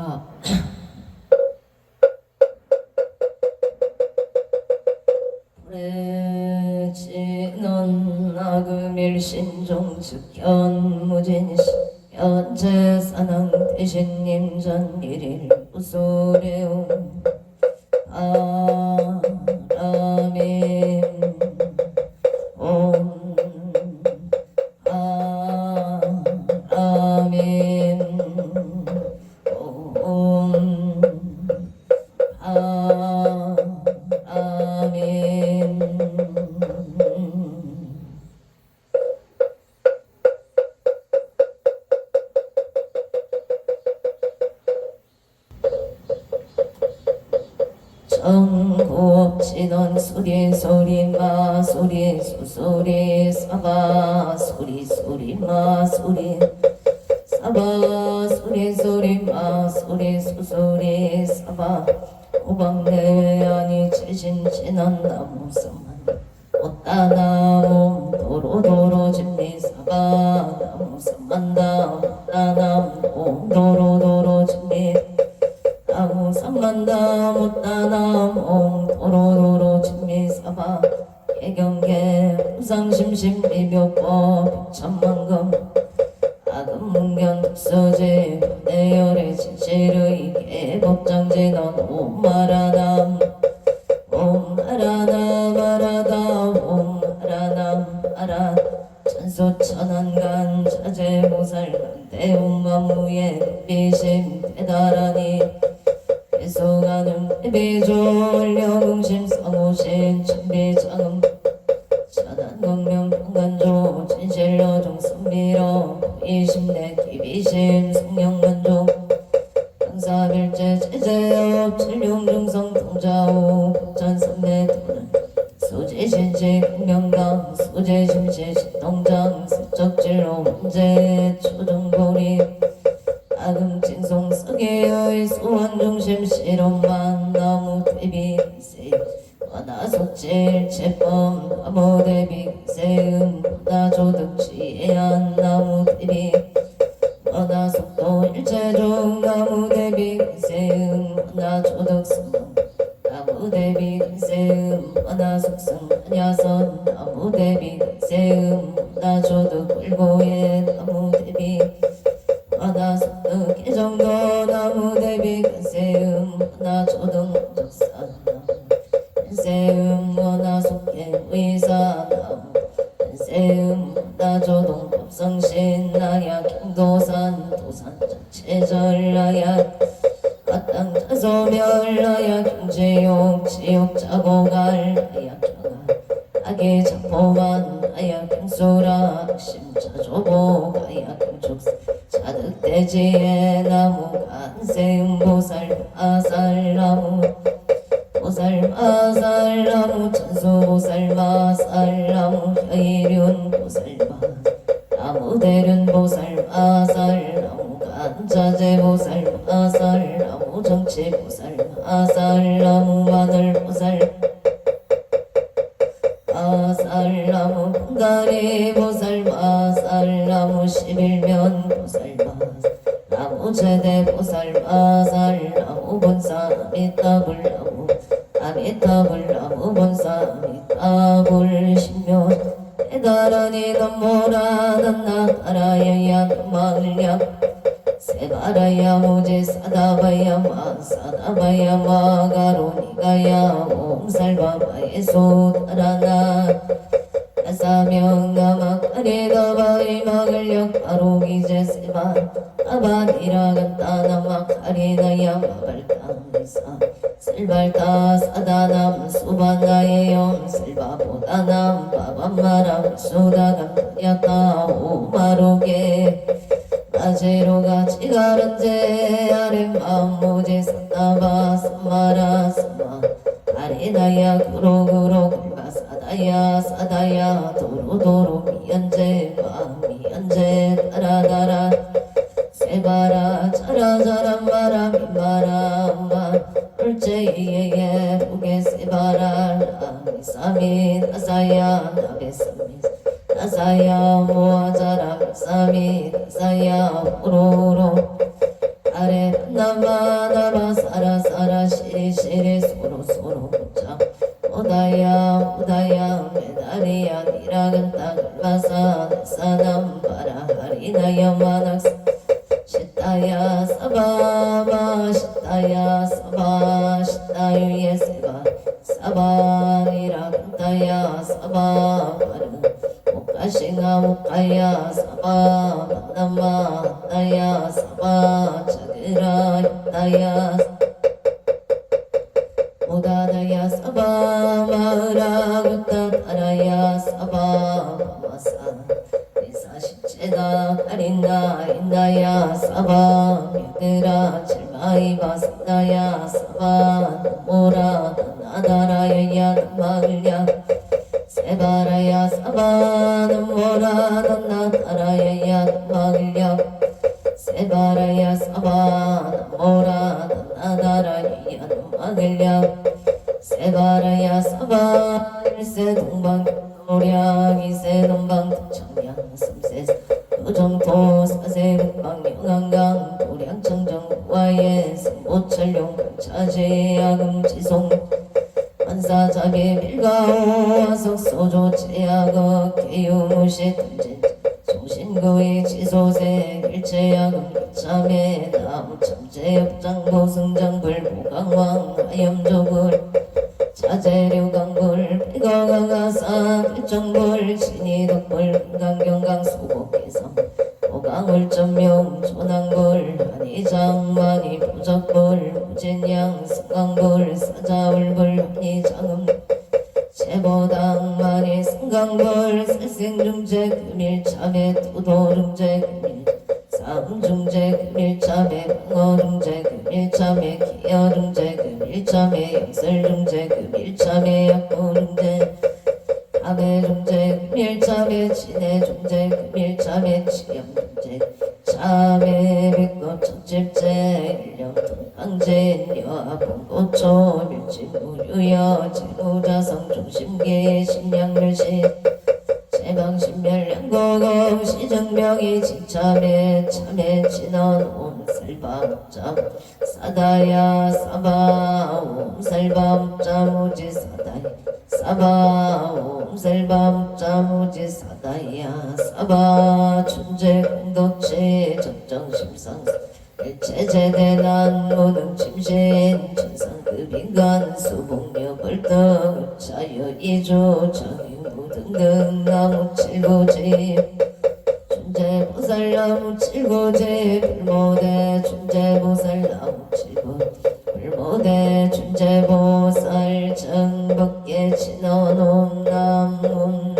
아, 불해지는 나금일신종 즉현무진시 현재사능 대신님 전일일 우소래움 바람임 옴 바람임 옴 바람임 정곡지던 소리 소리 마 소리 소소리 사바 소리 소리 마 소리 사바 소리 소리 마 소리 소소리 사바 오방내 아니 최신진한 나무성만 못다나옴 도로도로 진미 사바 나무성만다 못다나옴 도로도로 진미 나무 삼만다 못다남 옹 도로도로 진미사바 개경계 우상심심 미묘법 백천만금 아금문견 독서제 내열의 진실의 개법장제넌 옴마라남 옴마라남 아라다 옴마라남 아라 천소천안간 자제모살간 대웅만무예 비심 대다라니 계속하는 비조울령응심 성우신 천비장음 천안광명 평간조 진실로종 선미로 이심내 기비심 성령만조 당사별제 제제업 칠룡중성 통자우 복전선배 도는 소재신시 공명당 소재심시 신동장 세적질로 문제 초등고리 아금징송 서계의 소원중심 실험만 나무 대비 세 와나속질 제법 나무 대비 세음 나조득지해안 나무 대비 와나속도 일체중 나무 대비 세음 나조득승 나무 대비 세음 와나속승 안야선 나무 대비 세음 나조득 일고의 나무 대비 와나속득 개정도 나무 대비 세음 와나조등 적산 세음 와나속계 의사 나무 세음 나조동 법성신 나야 경도산 도산 자체절 나야 아땅 자소멸 나야 경제욕 지욕 자고갈 나야 경아 악의 자포만 나야 경소라 심자조보 나야 경축 자득대지의 나무 간세음 보살 마살 나무 보살 마살 나무 천수 보살 마살 나무 혀이륜 보살 마 나무 대륜 보살 마살 나무 간자재 보살 마살 나무 정치 보살 마살 나무 마늘 보살 마살 나무 분가리 보살 마살 나무 십일면 보살 마살 나무 제대 보살 마살 나무 본사 아미타불 나무 아미타불 나무 본사 아미타불 신묘 대가라니 건모라 난나가라야야 금마을약 세바라야 무지 사다바야 마 사다바야 마가로니가야 옴살바바에 소다라나 아사명 나마카리가바이 마글력 바로기제 세바 아바니라간다 나마카리나야 마발타니사 실발타 사다남 수바나예염 실바보다남 바밤마람 수다간야타 오마로게 아제로가 지가른제 아렘 마무지 산나바 산마라 산마 아리나야 구로구로 글바 사다야 사다야 도로도로 미연제 마 미연제 따라다라 세바라 자라자라 마라 미마라 마 울제이에게 보게 세바라 라미사미 나사야 나베사미 나사야 모아자라 미사미 나사야 오로로 아래 나마 사라 시리 소로 묻자 오다야 메다리야 니라근 따글바사 사담 바라 하리나야 마낙 시타야 사바마 시타야 사바 시타유예 세바 사바니라 근타야 사바 바르 오카싱아 오카야 사바 만나마 나야 사바 자그라 유타야 오다다야 사바 마으라 굿다 타라야 사바 마사 리사시체다 가린다 인다야 사바 미드라 칠마이바 산다야 사바 모라 나다라야 나마을야 세바라야 사바 모라 나다라야 나마을야 세바라야 사바 모라 나다라야 나마을야 세바라야 사바 일세 동방 노량 이세 동방 청량 삼세 도정토 사세 북방 영안강 도량 청정 우아예 승보철룡 차제 야금 지송 만사자계 밀가오 화석소조 제야거 개유무시 던진 정신구이 지소세 일체야금 참에 나무참제협장보 승장불 보강왕 하염조불 자재류강불 백어강가사 필정불 신이덕불 강경강 소복개성 오강울점용 조낭불 한이장만이 부적불 무진양 승강불 사자울불 합리장음 제보당만이 승강불 살생중제 금일참에 도도중제 금일 삼중제 금일참에 방어중제 금일참에 기여중제 금일참에 영설중제 금일참에 약보중제 감해중제 금일참에 친해중제 금일참에 치염중제 참에 백법 첫집제 일령동강제 여합봉고초 밀진무유여 제무자성 중심계 심량멸시 제방신멸량고공 시정명이 진참에 참에 진원 옴살밤자 사다야 사바 옴살밤자 무지 사다야 사바 옴살밤자 무지 사다야 사바 춘제 공덕체 적정심상 일체제대난 모든 침신 천상급인간 수복녀 벌떡 자유이주 정인부 등등 나무 칠고지 춘제보살 나무 칠고지 불모대 춘제보살 나무 칠고 불모대 춘제보살 정법계 진원 옴남문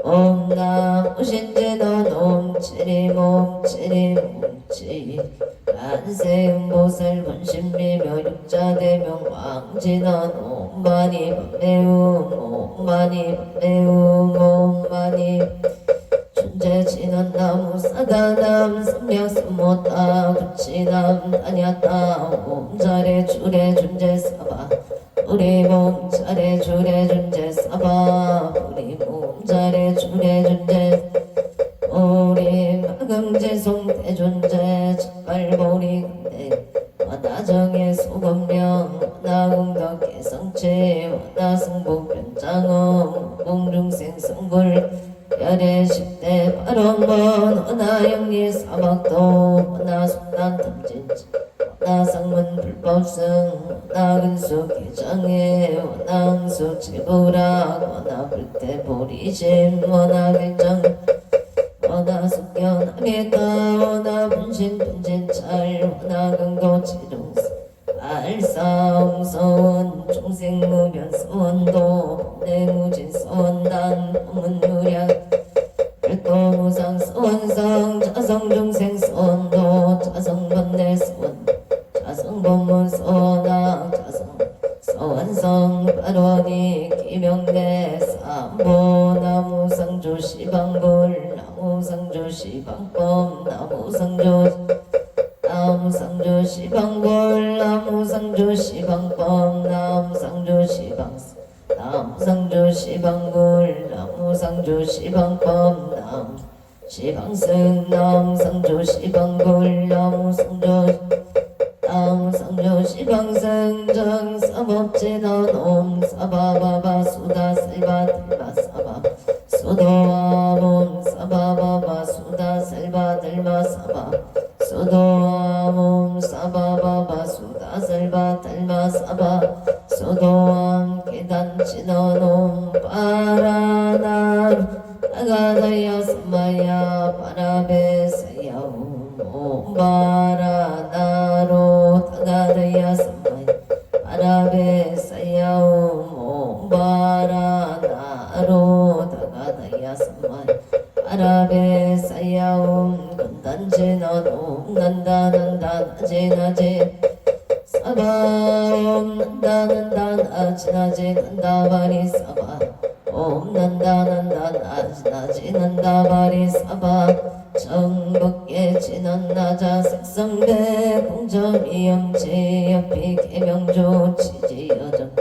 옴나무신제넌 옴치리몸치리몸치 간세음보살 분신비며 육자대명 왕진원 옴마니 법매움 옴마니 법매움 옴마니 춘제진원 나무 사다남 삼략삼모타 부치남 다녔다 옴자래 주래 준제 사바 우리 몸 자래 주래 준제 사바 우리 몸 자래 주래 준제 우리 마금제송 대존제 첫발보리 근대 와다정의 소금령 와나공덕 개성체 와나승복 변장엄 공중생 성불 열애 10대 발언먼 와나영리 사막도 와나숙단 탐진지 와나상문 불법승 와나근수 개장애 와낭수 제부락 와나불태 보리심 와나길정 와나숙견 아메다 와나분신 분진찰 와나강도 지중스 알사옹서원 중생무변서원도 내무진서원단 법문무량 별도무상서원상 자성중생서원도 자성번뇌서원 자성법문서원학 자성서원성 발원이 기명대 삼보 나무상조 시방불 나무상조 시방법 나무상조 시방불 나무상조 시방법 나무상조 시방스 나무상조 시방불 나무상조 시방법 나무 시방승 나무상조 시방불 나무상조 남상조 시방승정 사법진언옴 사바바바 수다 셀바 들바 사바 수도아몬 사바바바 수다 셀바 들바 사바 수도아몬 사바바바 수다 셀바 들바 사바 수도암 계단진언옴 파라나루 아가다야 삼마야 파라베사야옴 옴바라나로 타가다야 삼마야 파라베사야옴 옴바라나로 타가다야 삼마야 파라베사야옴 건단지너옴 난다난다 나제나제 사바옴 난다난다 나지나제 난다바리 사바 옴 난다난다 나지나제 난다바리 사바 정복계 진언나자 색성배 공점이영지 옆이 개명조 지지여전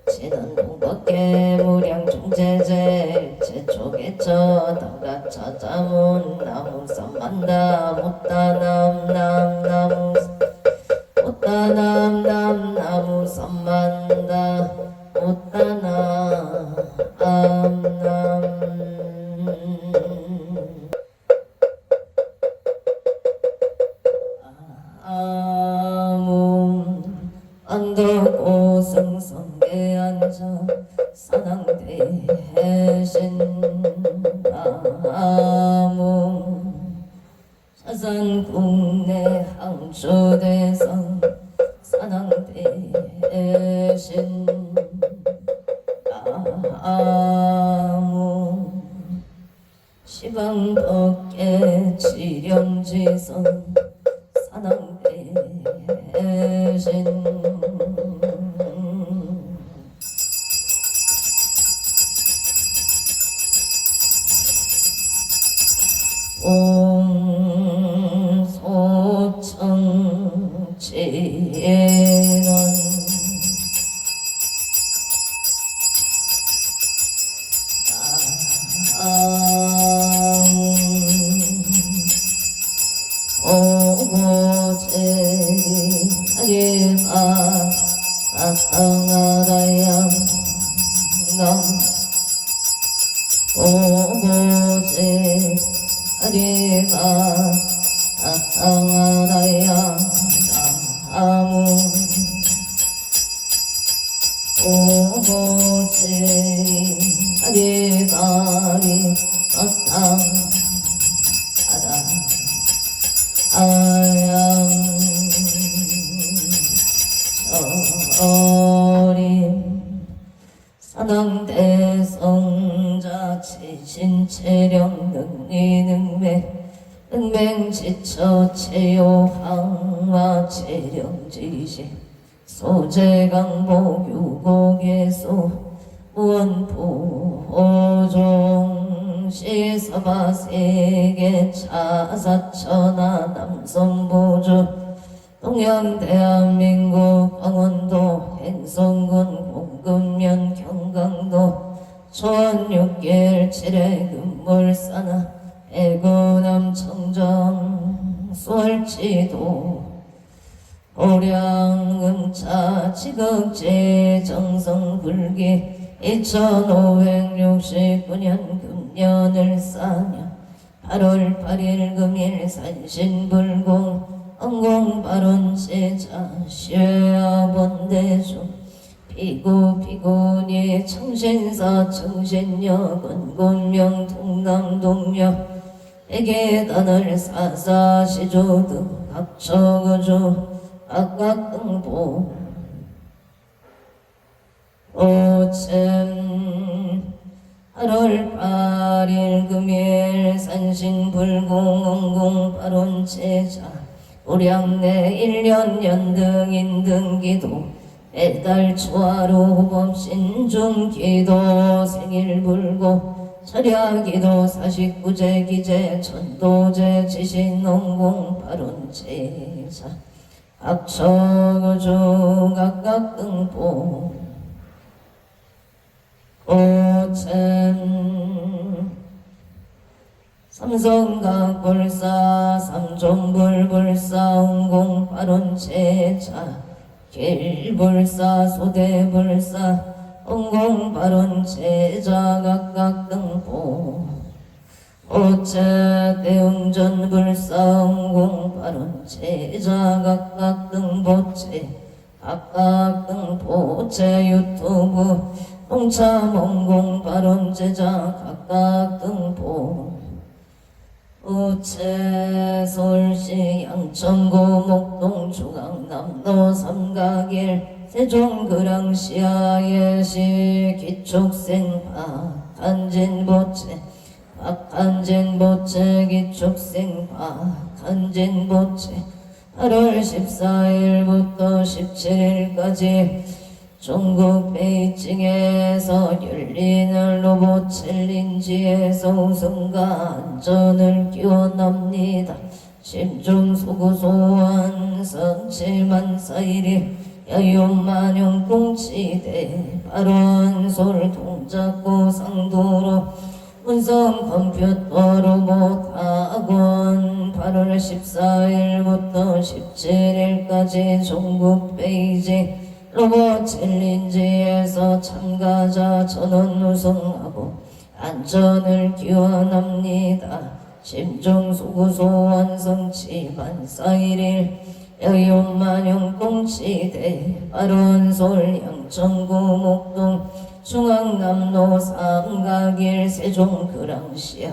진언동법계 무량중제제 일체초계처 당가차자문 나무삼만다 못다남남나무 못다남남나무 삼만다 못다남남 안덕오승성계 앉아 사당대해신 사산국내 항초대성 사당대해신 시방덕계 지령지성 사당대해신 옹소청지혜는 오고제리 하리마 아땅하다양 남 오고제 하리마 아땅하다양 나무 오고제리 하리마리 아땅하다 아양 저림 사당대성자 치신체령 능리능매 능맹지처 체요항화 체령지시 소재강복 유곡예소 원포종 시서바세계 차사천하 남성보주 동양대한민국 강원도 행성군 공금면 경강도 초원육길 칠해금물산하 애고남 청정 수월지도 고량음차 지극제 정성불기 2569년 금년을 싸며 8월 8일 금일 산신불공 응공발원제자 쉐아본대주 피구피구니 청신사 청신여건 곤명 통남동녀 애계단을 사사시조 등 각처거주 각각응보 오천 8월 8일 금일 산신불공 응공발원제자 우량내 1년 연등인 등기도 매달 초하루 범신중기도 생일불고 철야기도 49제 기제 천도제 지신농공발원제자 각처거주 각각응보 오천 삼성각불사 삼종불불사 응공발원제자 길불사 소대불사 응공발원제자 각각 등보 오체 대응전불사 응공발원제자 각각 등보체 각각 등보체 유튜브 홍차몽공발원제자 각각 등보 우체 서울시 양천구 목동 중앙남도 삼각일 세종그랑시아예시 기축생파 간진보체 박간진보체 기축생파 간진보체 8월 14일부터 17일까지 중국 베이징에서 열리는 로봇 챌린지에서 우승과 안전을 기원합니다. 심중소구소원 성칠만사일이 여윤만용공치대 발원솔 동작구 상도로 운성 컴퓨터 로봇 학원 8월 14일부터 17일까지 중국 베이징 로봇 챌린지에서 참가자 전원 우승하고 안전을 기원합니다. 심중소구소 완성치 만사일일 여윤만용공치대 발원솔 양천구 목동 중앙남로 삼각일 세종그랑시아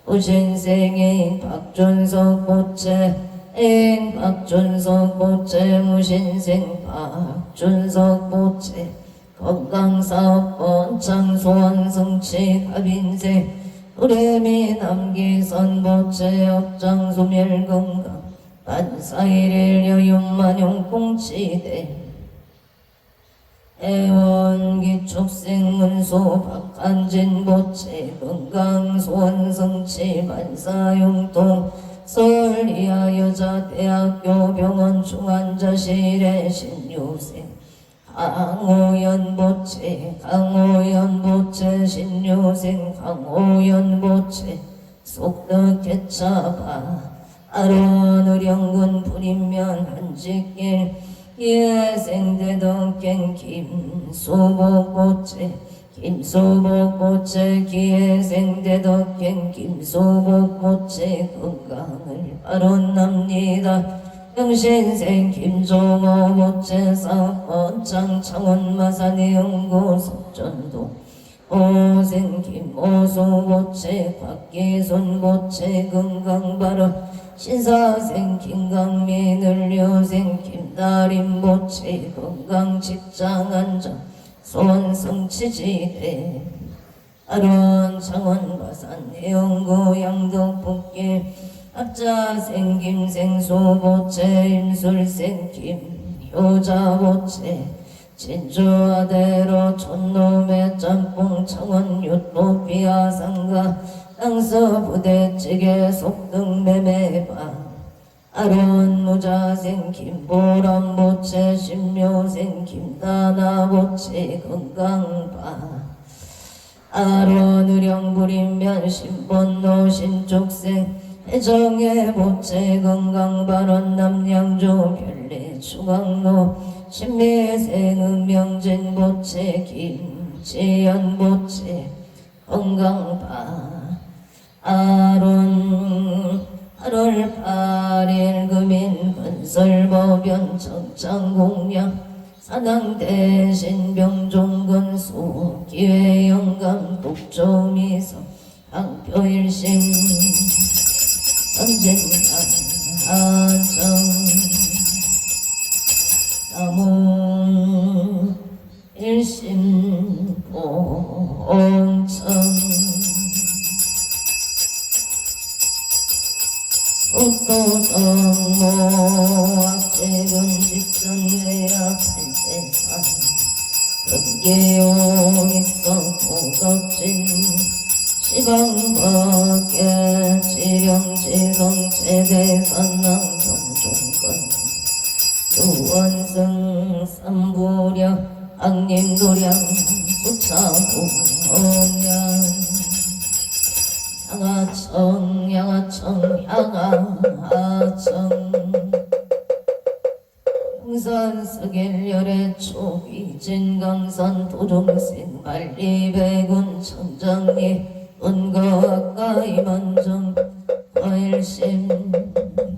우신생애인 박준석 보채 애인 박준석 보채 무신생 박준석 보채 건강사업권 장소완성치 갑인생 우레미 남기선 보채 업장소멸건강 만사일일 여윤만용공치대 애원기축생문소 박한진보채 건강소원성치 만사용동 서울이하 여자대학교 병원 중환자실의 신유생 강호연보채 신유생 강호연보채 속덕개차바 아론의령군 불인면 한직길 예생대덕갱 김소복보채 김소복보채 기예생대덕갱 김소복보채 건강을 발언합니다. 영신생 김종호보채 사건장 창원마산의 연구소 전도 오생 김오소보채 곽기손보채 건강발언 신사생 김강민을 여생 김다림보채 건강직장안전 소원성치지대 아론 창원바산 해영구 양덕북길 합자생 김생소보채 임술생 김효자보채 진주아대로 촌놈의 짬뽕 창원 유토피아상가 땅서 부대찌개 속등매매방 아론 무자생 김보람보채 신묘생 김다나보채 건강바 아론 의령불인면 신본노 신축생 해정의 보채 건강발언 남양주 별내 중앙로 신미생 음명진보채 김지연보채 건강바 아론 8월 8일 금인 건설법연 정창공양 산항대신 병종건수 기회영감 북조미서 항표일심 선진강 하정 나무 일심 보홍청 옥도성모 악재군 집전외야 팔대산 금계용 익성 고덕진 시방밖에 지령지성 최대산남 경종건 유원승 삼부령 악림도량 수차고 언양 향하청 향하청 향하청 흥산서길열의 초기진 강산 도종신 관리백운 천장리 은거 가까이 만정 과일심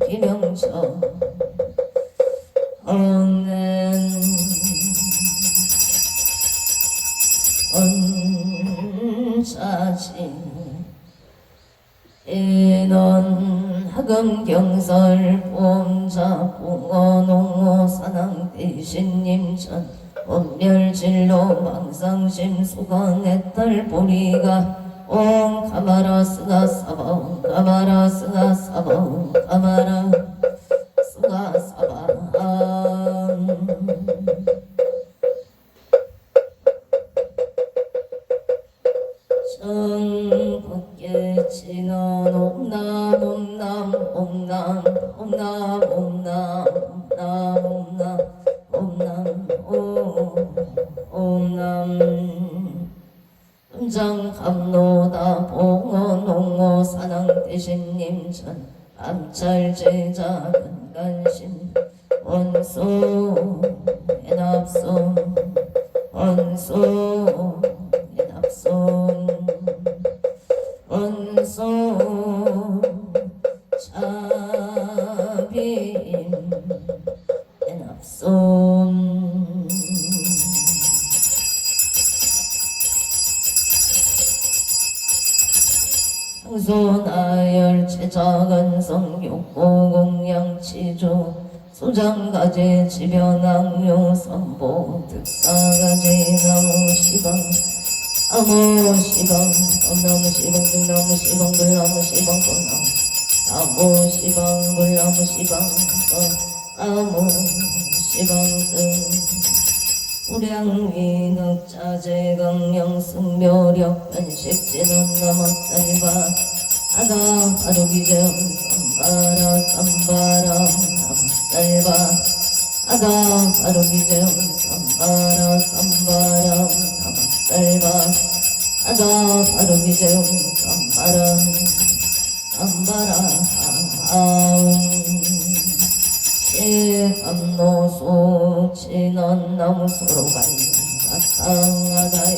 기명청 언낸 언자진 인원 하금 경설 보험자 붕어 농어 산항 대신님천 법멸진로 망상심 수강의 딸 보리가 옴 가마라 스가 사바 옴 가마라 스가 사바 옴 가마라 스가 사바 전국계 진원 옴남 옴남 옴남 옴남 옴남 옴남 옴남 옴남 음장 감노다 봉어 농어 산항 대신님천 암찰제자 근간신 원소 엔합소 원소 엔합소 원소 자빔 엔합소 소나열 제작은성 육고공양치조 소장가제 지변항요 선보 득사가제 나무시방 아무시방 엄나무시방 등나무시방 불나무시방 나무시방 불나무시방 아무시방승 우량위덕자재강령 승묘력 변식진원 남학살바 아가 바로기정 쌈바라 쌈바라 남학살바 아가 바로기정 쌈바라 쌈바라 남학살바 아가 바로기정 쌈바라 쌈바라 감노소 진원 나무소로바이 사탕아다이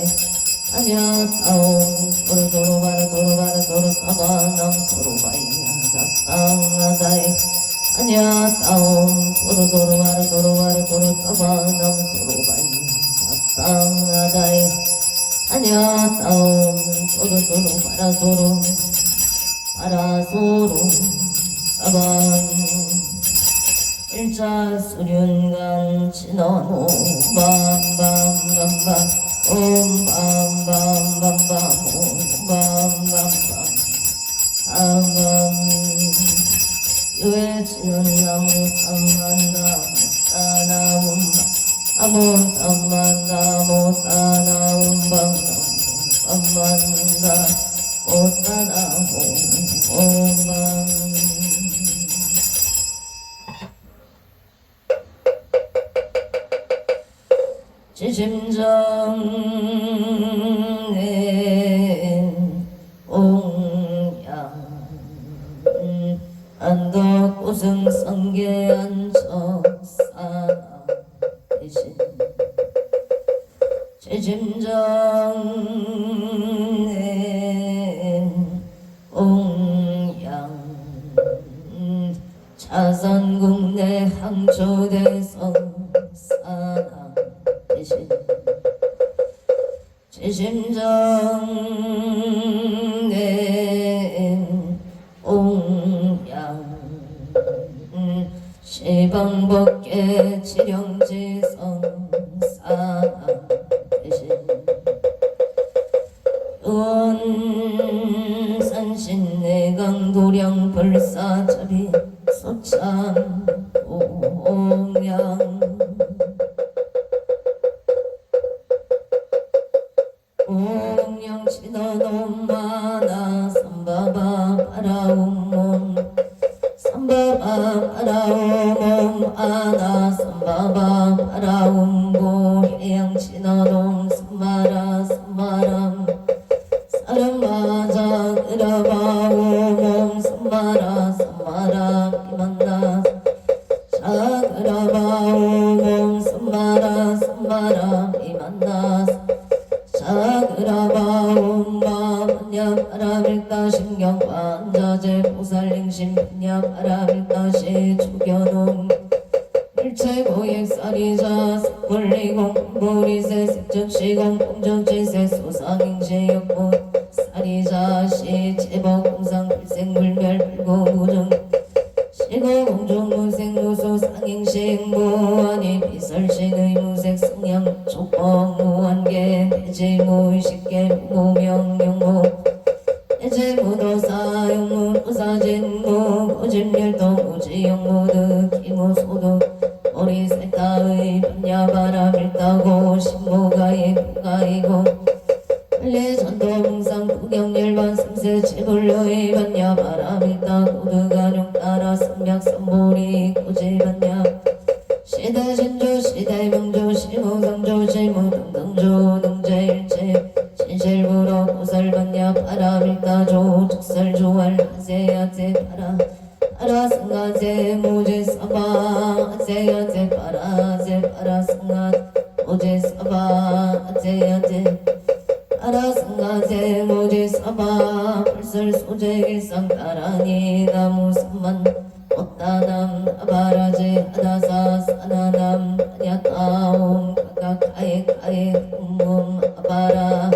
아냐타옴 소로소로바라 소로바라 소로사바 남소로바이 사탕아다이 아냐타옴 소로소로바라 소로바라 소로사바 남소로바이 사탕아다이 아냐타옴 소로소로바라 소로바라 소로 사바 일자 수륜간 진원오 밤밤밤밤 옴 밤밤밤밤밤 옴 밤밤밤 아밤 유해지는 나무 삼만나무 사나움밤 아무 삼만나무 사나움밤 삼만나 오사나무 옴밤 지심정낸 옹양 안덕고승 성계안척사나 대신 지심정낸 옹양 자산국내 항초대성 사나 제심정낸 옹양 시방법계 지령지성 사나 대신 의원산신내강 도량 불사자비 소참 옹양 옹양치너놈마나 삼바바 바라움몸 삼바바 바라움몸 아나 삼바바 바라움고 해양치너놈 삼마라 삼마람 사람마자 으라바 일체고액살이자 색불리공 무리세 색적시공 공정지세 소상행시역고 살이자 시체법공상 불생불멸 불고무정 시고공중무생무소 상행시행무한이 비설신의 무색 성향 촉법무한계 대지무의식계 무명영무 대지무도사 영무사진무 고진멸도 무지영무득 기무소득 머리색다의 반야바람일다고 신무가의 부가이고 관리전도봉상 부경열반 삼세 지불로의 반야바람일다 고득가룡 따라 삼약삼보리 고지반야 시대신조 시대명조 시무상조 시무등등조 능제일체 진실부로 고살반야 바람일다조 즉설조할 하세야제 바라 바라승가제 모제사바 아제야제 바라제 바라승가 모제사바 아제야제 바라승가제 모제사바 불설소제일상 따라니 나무삼만 어따남 아바라제 하다사 사나남 아냐타옴 가가카에 아바라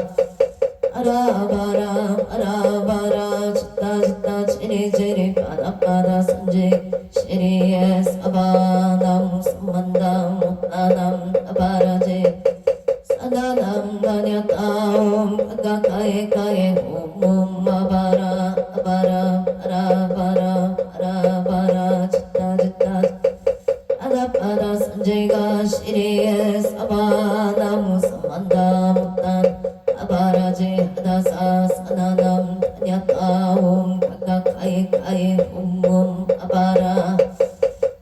아라바라 아라바라 짓다 지리지리 바다바다 산지 시리에 사바남 삼만담 못다남 아바라제 사나남 나냐타옴 가가카에 옴 아바라 아바라 아라바라 아라바라 짓다 바다바다 산지가 시리에 사바나무 삼만담 못단 아바라제 하다사 사나남 아냐타옴 가가카에 옴 아바라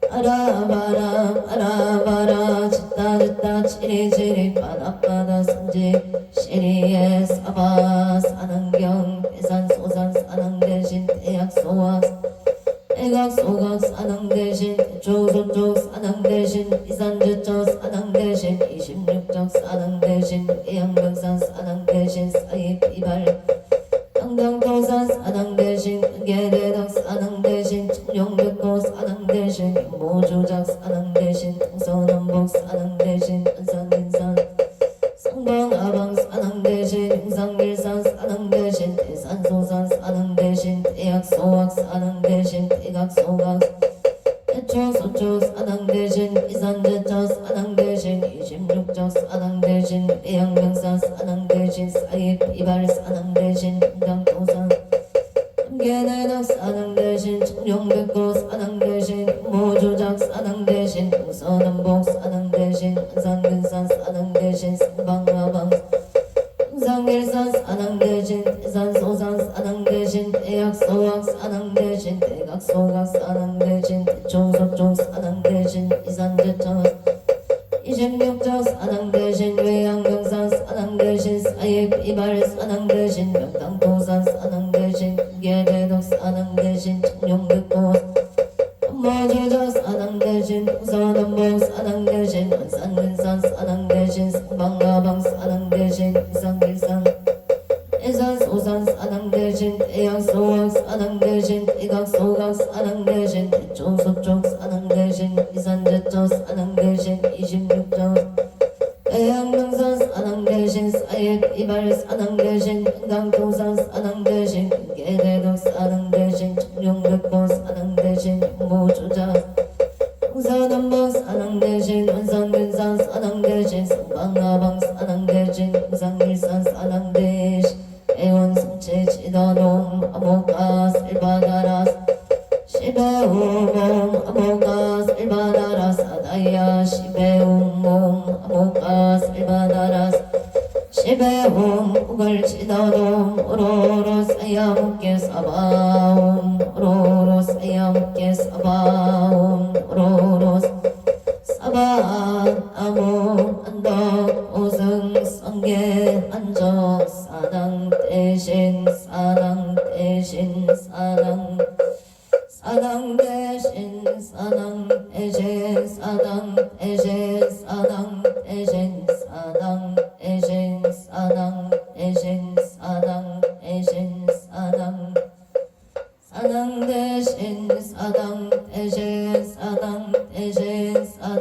아라바라 아라바라 짓다 지리지리 바다바다 산지 시리에 사바 사능경 대산 소산 사능 대신 대약 소학 대각 소각 사능 대신 대초소쪽 사능 대신 이산저쪽 사능 대신 26적 사능 대신 대양병산 사능 대신 사이비발 당당도산 사능 대신 개대덕 사능 대신 청룡백도 사능 대신 모조작 사능 대신 동서남북 사능 대신 안산인산 성방아방 사능 대신 용상길산 사능 대신 대산소산 사능 대신 대약소학 사능 대신 대각소각 대초소초 사능 대신 이산제초 사능 대신 26적 사능 대신 대양명산 사능 대신 사이비발 사능 대신 당당도산 개내덕 사능 대신 청룡백도 사능 대신 모조작 사능 대신 동서남북 사능 대신 안산근산 사능 대신 성방아방 상길산 사능 대신 대산소산 사능 대신 대약소학 사능 대신 대각소각 사능 대신 대초소쪽 사능 대신 이산제초 26적 사능 대신 외양병산 사능 대신 사이비발 사능 대신 명당도산 사능 대신 개대덕 사능 대신 청룡백도 모조적 사능 대신 동서남북 사능 대신 안산근산 사능 대신 성방아방 사능 대신 이산길산 대산소산 사능 대신 대약소학 사능 대신 대각소각 사능 대신 대초소쪽 사능 대신 이산제초 사능 대신 26적 대양명산 사능 대신 사이비발 사능 대신 명당도산 사능 대신 개대덕 사능 대신 청룡백도 사능 대신 모조작 동서남북 사능 대신 안산근산 사능 대신 성방아방 사능 대신 용상길산 사능 대신 애원성체 지다놈 아모가 살바다라 시베오몽 아모가 살바다라 사다야 시베오몽 아모가 살바다라 시베옴 우걸 지다놈 오로로 사야묵게 사바옴 오로로 사야묵게 사바옴 오로로 사바 아모 안덕 오승 성계 안적 사당 대신 사당 대신 사당 사당 대신 사당 대신 사당 대신 사당 대신 사당 대신 사당 대신 사당 대신 사당 사당 대신 사당 대신 사당 대신 사당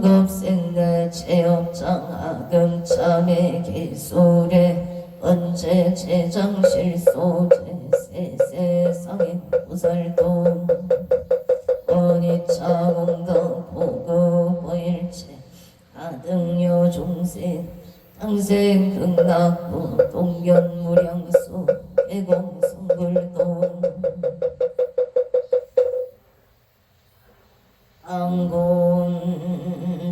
급생내 체업장 아금참의 기술에 언제 제장실소제 세상에 무살동 어니차공덕 보급일체 가등여 중세 당생 극락부 동견무량수 개공성불동 안공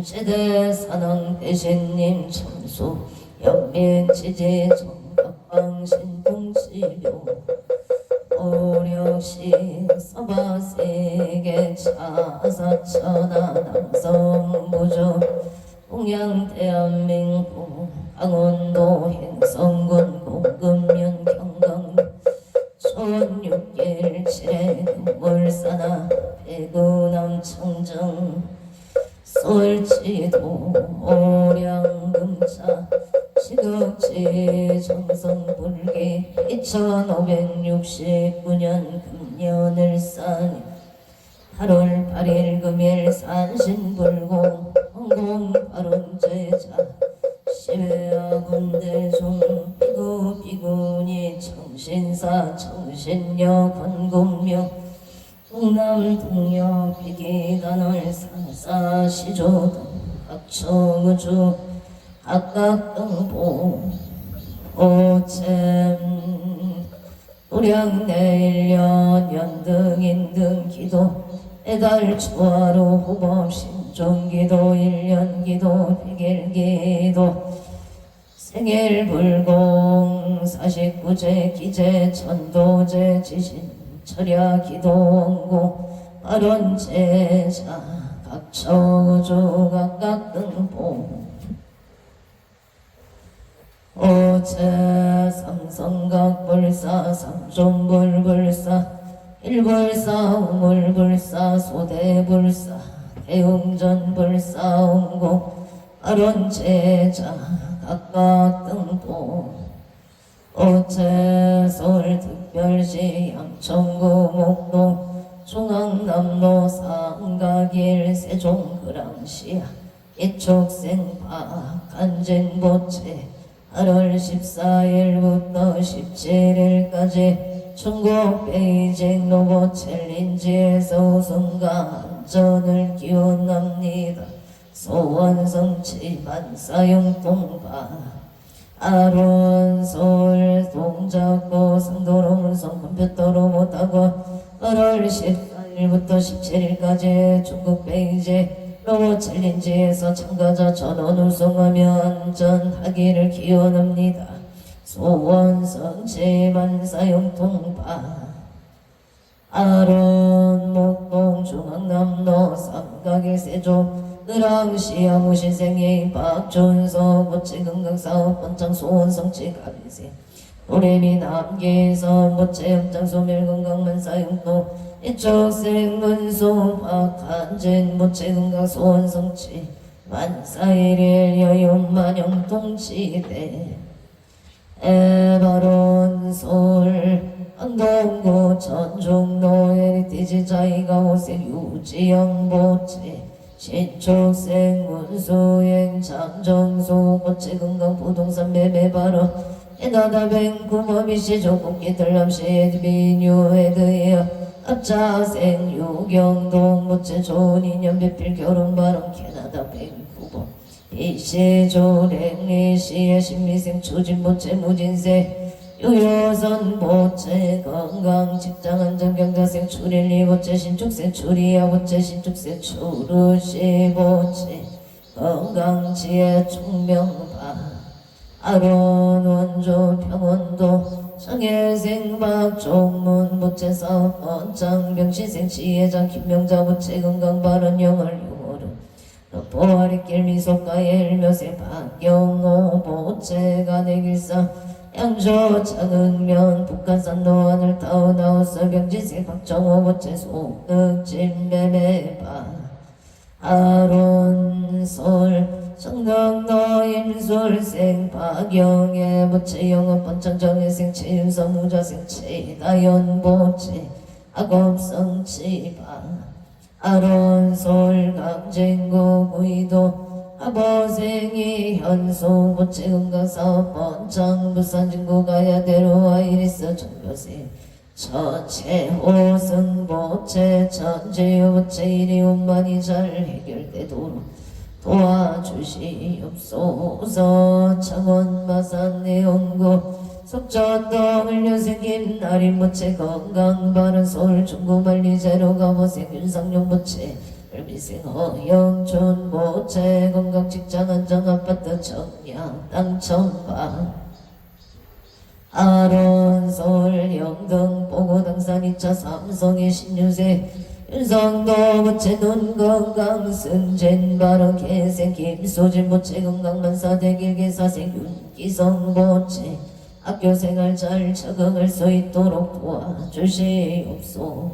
제대 사당 대신님 참수 연민지지 정각방신 동치료 오력시 서바세계 차사천하 남성무조 동양 대한민국 강원도 행성군 공금면 경강 촌 6일 7에 눈물사나 배구남 청정 솔지도 오량금차 시극지 정성불기 2569년 금년을산 8월 8일 금일 산신불공 홍공 발언제자 시외와 군대중 비구 비구니 청신사 청신여 건국묘 동남 동여 비기단월 사사시조 각청우주 각각 등보 오잼 노량내일년 연등인등 기도 애달 초하루 후법 신종기도 일년기도 백일기도 생일불공 49제 기제 천도제 지신 철야기도 원공 발원제자 각처우주 각각 등보 오체 삼성각불사 삼종불불사 일불사 우물불사 소대불사 대웅전불사 옹공 발원제자 각각 등보 오체 서울특별시 양천구 목동 중앙남로 상가길 세종그랑시야 이촉생파 간쟁보채 8월 14일부터 17일까지 중국 베이징 로봇 챌린지에서 우승과 안전을 기원합니다. 소원성취 반사용통바 아론 서울 동작구 상도로 문성 컴퓨터로 못하고 8월 14일부터 17일까지 중국 베이징 로봇 챌린지에서 참가자 전원 우승하며 안전하기를 기원합니다. 소원성취 반사용통바 아론 목동 중앙남로 삼각일 세종 을왕시야 무신생의 박준서 모체건강사업 번창 소원성취 가비세 도레미 남계에서 모체협장소 멸건강만사용도 이쪽생문소 박한진 모체건강 소원성취 만사일일 여용만영통치대 에바론 서울 안동구 전중로 헤리티지 자이가 오색 유지영보채 신축생 문수행 장정소 모체건강 부동산 매매바로 에나다뱅 구머비시 조국기 들람시 에드비뉴에드이어 앞자생 유경동 모체 좋은 인연 배필 결혼바람 캐나다뱅 구범 이시조 랭리시의 신미생 추진 모체 무진세 유효선 모체 건강 직장 안전 경자생 출일리 모체 신축생 출이야 모체 신축생 추루시 모체 건강 지혜 총명바 아론 원조 평원도 장애생 박종문 모체 사업 원장 병시생 지혜장 김명자 모체 건강 발언 영월 유월은 보아리길 미소가의 일묘세 박영호 모체가 내길사 양조 창흥면 북한산 노안을 타오 나오서 병지생 박정호 모체 속득진 매매바 아론솔 청강도 임술생 박영애 모체 영업 번창정예생 최윤서 무자생 최다연 모체 악업성치바 아론솔 강쟁고 구이도 아버생이 현소 모체 건강사업 번창 부산진구 가야대로와 이리스 정교생 처체호승 모체 천재요 모체 일이 운만이 잘 해결되도록 도와주시옵소서. 창원 마산 내연구 석전동 흘려생김 나린 모체 건강 바른 서울 중구 만리 제로가 모생 윤상용 모체 을미생 허영촌 모체 건강 직장 안정 아파트 청량 땅청방 아론 서울 영등 보고 당산 2차 삼성의 신유세 윤성도 부채 눈건강 승진 바로 개생 김소진 부채 건강만사 대길계 사생 윤기성 부채 학교생활 잘 적응할 수 있도록 도와주시옵소.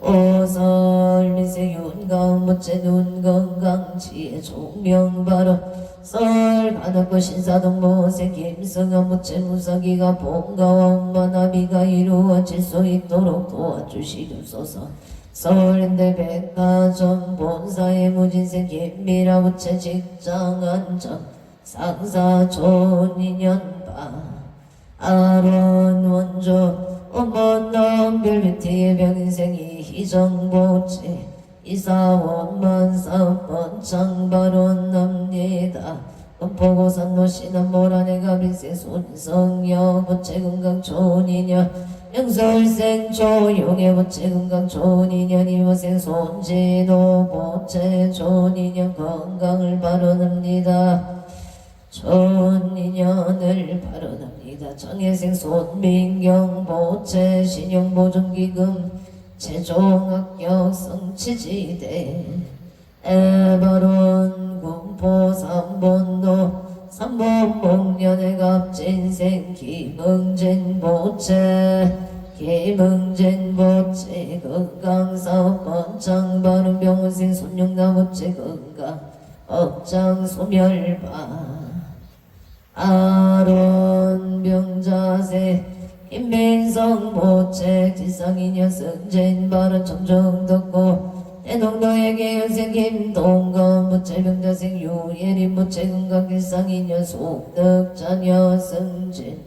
오설 민생 윤가운 부채 눈건강 지혜 종명 바로 설 가덕구 신사동모세 김승한 부채 무사기가 본가와 만나비가 이루어질 수 있도록 도와주시옵소서. 서울인대 백화점 본사의 무진생 김미라 부채 직장 안정 상사 좋은 인연바 아론 원조 원본남 별뷰티의 병인생이 희정보채 이사원만 사업번 장바론 납니다. 금포고산로 신안모란애가 빈생 손성여 부채 건강 좋은 인연 영설생 조용의 부채 건강 좋은 인연 이모생 손진호 부채 좋은 인연 건강을 바라납니다. 좋은 인연을 바라납니다. 정혜생 손민경 부채 신용보증기금 최종합격 성취지대 에바론 군포 3번도 3번 목련의 갑진생 김응진 부채 김응진 부채 건강사업번 장바른 병원생 손영나 부채 건강 업장 소멸바 아론 병자세 김민성 보채 지상인여 승진 바른 청정덕고 대동도에게 연생 김동건 부채 병자생 유예림 부채 건강 길상인여 속덕자녀 승진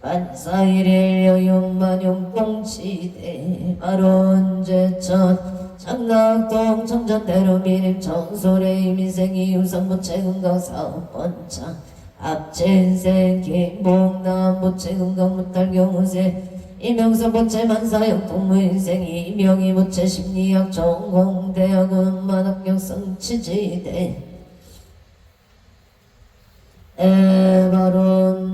반사일일 여윤만용 똥치대 바론제천 장락동 청전대로 미림 청소래 이민생이 유상부채 건강 사업번창 앞진생 김봉남 부채 건강 무탈경우세 이명서 부채 만사역 동무인생 이명희 부채 심리학 전공대학원 만학경 성취지대 에바론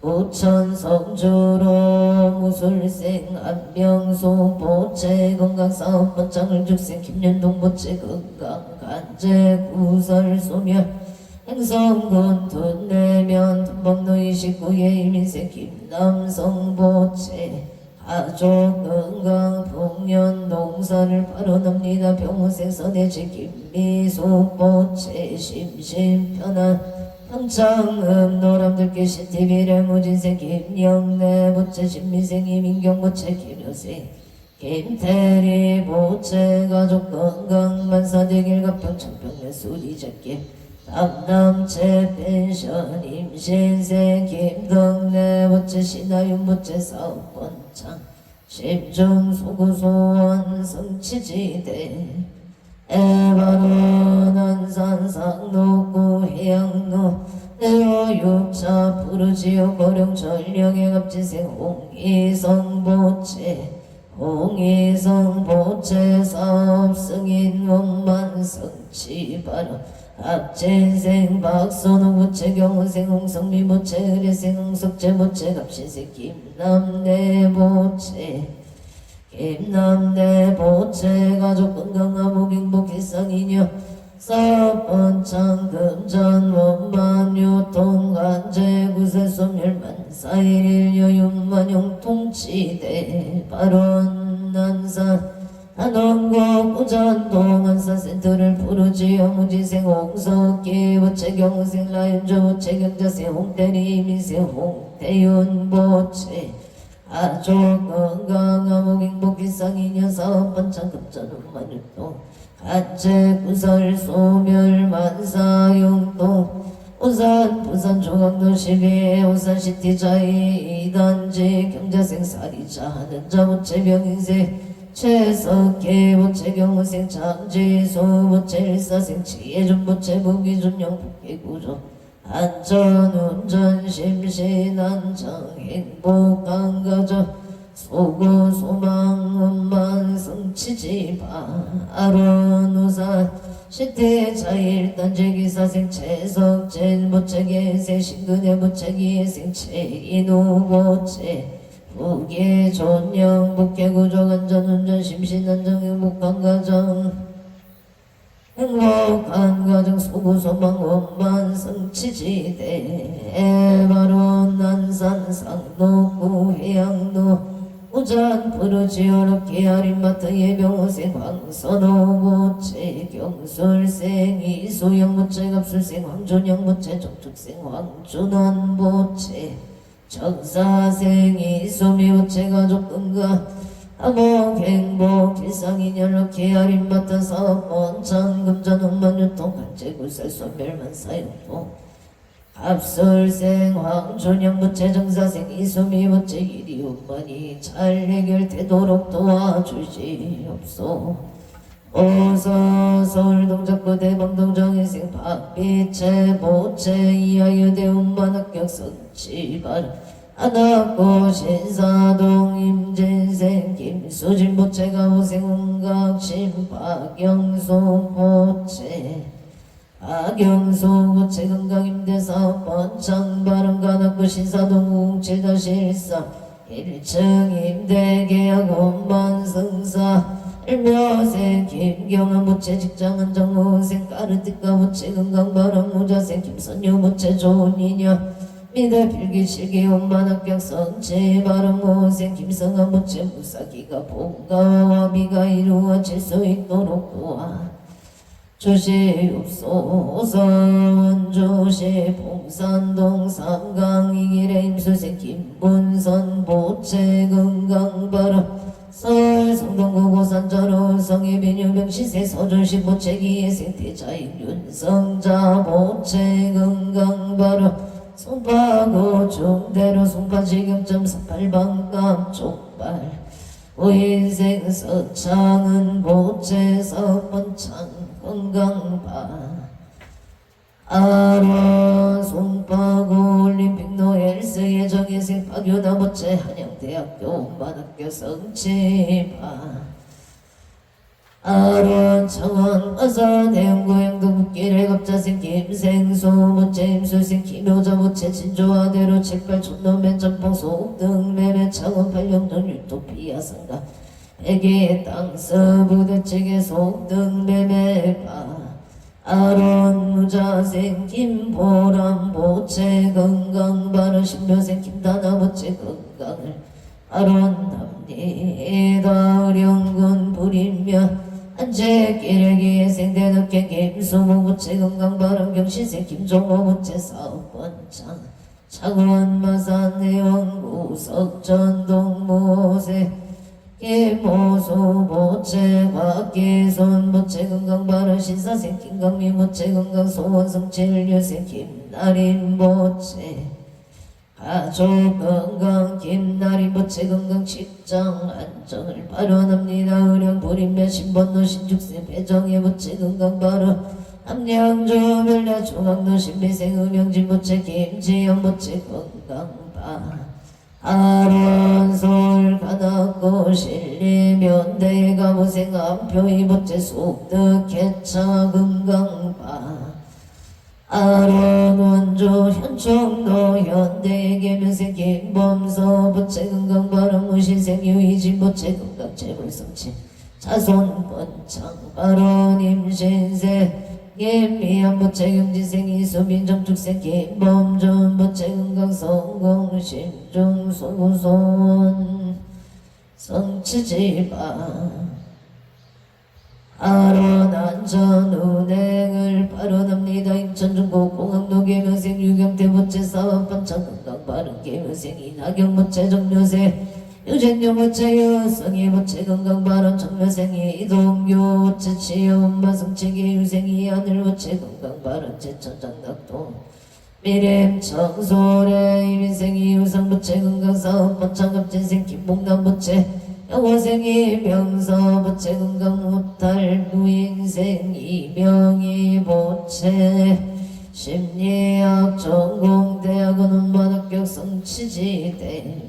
부천 성주로 무술생 안명수 부채 건강사업 번창을 죽생 김연동 부채 건강 간제 구설 소멸 행성군 둔내면 tum벅로 29의 이민생 김남성 부채 가족 건강 풍년 농사를 바로납니다. 병호생 선해지 김미수 부채 심심편안 평창읍 노람들길 시티비를 무진생 김영래 부채 신미생 이민경 부채 김효생 김태리 부채 가족 건강 만사대길 가평 청평내 수리잡기 담남채 펜션 임신생 김덕래 부채 신하윤 부채 사업번창 심중소구소원 성취지대 에바론 안산 상록구 해양로 내로육차 푸르지오 거령 전령의 갑진생 홍희성 부채 홍희성 부채 사업 승인 원만 성취바로 앞진생 박선우 부채 경호생 홍성미 부채 의례생 홍석재 부채 갑신생 김남래 부채 김남래 부채 가족 건강한 무빙복 일상이녀 사업번창 금전 원만 유통 간제 구세 소멸만 사일일 여윤만용 통치대 발원 난산 한원고 고전동 한사센터를 부르지요 무지생 홍석기 부채 경생 라윤조 부채 경자생 홍대리 민생 홍대윤 부채 아족 건강한 무빙복 일상이녀 사업번창 금전 원만유통 간제 구설 소멸 만사용동 우산 부산 중앙도 12회 우산시티 자이 2단지 경자생 사리자 하는자 부채 병인생 최석희 부채 경호생 장지수 부채 일사생 지혜준 부채 무기준영 북기구조 안전운전 심신안정 행복한가정 소구소망 원만 성취지바 아론우산 시태자일단지 기사생 최석진 부채 계생 신근의 부채 기생 최인우 부채 부계 존영 복계구조 안전운전 심신안정 행복한 가정 행복한 가정 소구소망 원반 성취지대 바로 난산 상록구 해양로 우잔 푸르지어럽 계아린마트 예병호생 황선호모체 경술생 이소영모체 갑술생 황준영모체 정축생 황준원모체 정사생 이소미모체 가족금가 암흑행복 일상인연록 계아린마트 사업원창 금전운만유통 간제구살 선멸만사용통 합술생 황준영부채 정사생 이수미부채 이리움만이 잘 해결되도록 도와주시옵소. 오서 서울동작구 대방동정일생 박비채 보채 이하여대 운반합격 선치발 안학고 신사동 임진생 김수진부채 가호생 운각심 박영수 보채 박영수 부채 건강임대사업 번창 바른가납구 신사동 7-13 1층 임대계약 원만승사 일묘생 김경환 부채 직장은 정호생 까르띠까 부채 건강바람 무자생 김선유 부채 좋은이녀 미대 필기실기 원만합격 선치 바람 모생 김성한 부채 무사기가 본가와 비가 이루어질 수 있도록 도와 주시옵소서. 원주시 봉산동 삼강 이길의 임수생 김분선 보채 건강바람 서울 성동구 고산자로 성의 비뉴병시세 서준시 보채 기예생 태자인 윤성자 보채 건강바람 송파구 중대로 송파지경점 48방감 족발 우인생 서창은 보채 사업번창 건강바 아론 송파구 올림픽로 헬스 예정예생 박유나보채 한양대학교 만학교 성치바 아론 창원 어선 해운구행도 북길의 갑자생 김생수 모채 임수생 김효자모채 진조아대로 책발 촌놈의 전봉 소등 매매 창원 팔령동 유토피아 상가 백의 땅서 부대책의 속등 매매바 아론 무자생 김보람 보채 건강바른 신묘생 김다나 보채 건강을 아론 남리다 의령군 불임며 안채기레기의 생대덕계 김수모 보채 건강바른 경시생 김종호 보채 사업번창 창원 마산 해원구 석전동 모세 김호수 보채 곽기손 보채 건강바른 신사생 김강미 보채 건강 소원성 진류생 김나린 보채 가족 건강 김나린 보채 건강 직장 안정을 발언합니다. 의령 불임면 신번노 신축생 배정의 보채 건강바른 함량주 멸려 중앙도 신비생 음영진 보채 김지영 보채 건강바 아론 서울 가납고 신리면대 가보생 안표이 보채 속득 개차 금강바 아론 원주 현충도 현대 계면생 김범서 보채 건강바람 무신생 유이진 보채 건강 재물성치 자손 번창 아론 임신세 김미양 보채 경진생 이수민 정축생 김범준 보채 건강 성공 신중 소구소원 성치지바 아론 안전 운행을 발언합니다. 인천중고 공항로 계명생 유경태 보채 사업반창 건강 바른 계명생 이나경 보채 정묘생 유진영 보채 유성희 보채 건강 바른 정묘생이 이동규 보채 치여운마 성치기 유생이 하늘 보채 건강 바른 제천장락동 미렘 청소래 이민생이 유성 보채 건강 사업 번창갑진생 김봉남 보채 영호생이 명서 보채 건강 무탈 무인생 이명희 보채 심리학 전공대학원 운반합격 성취지대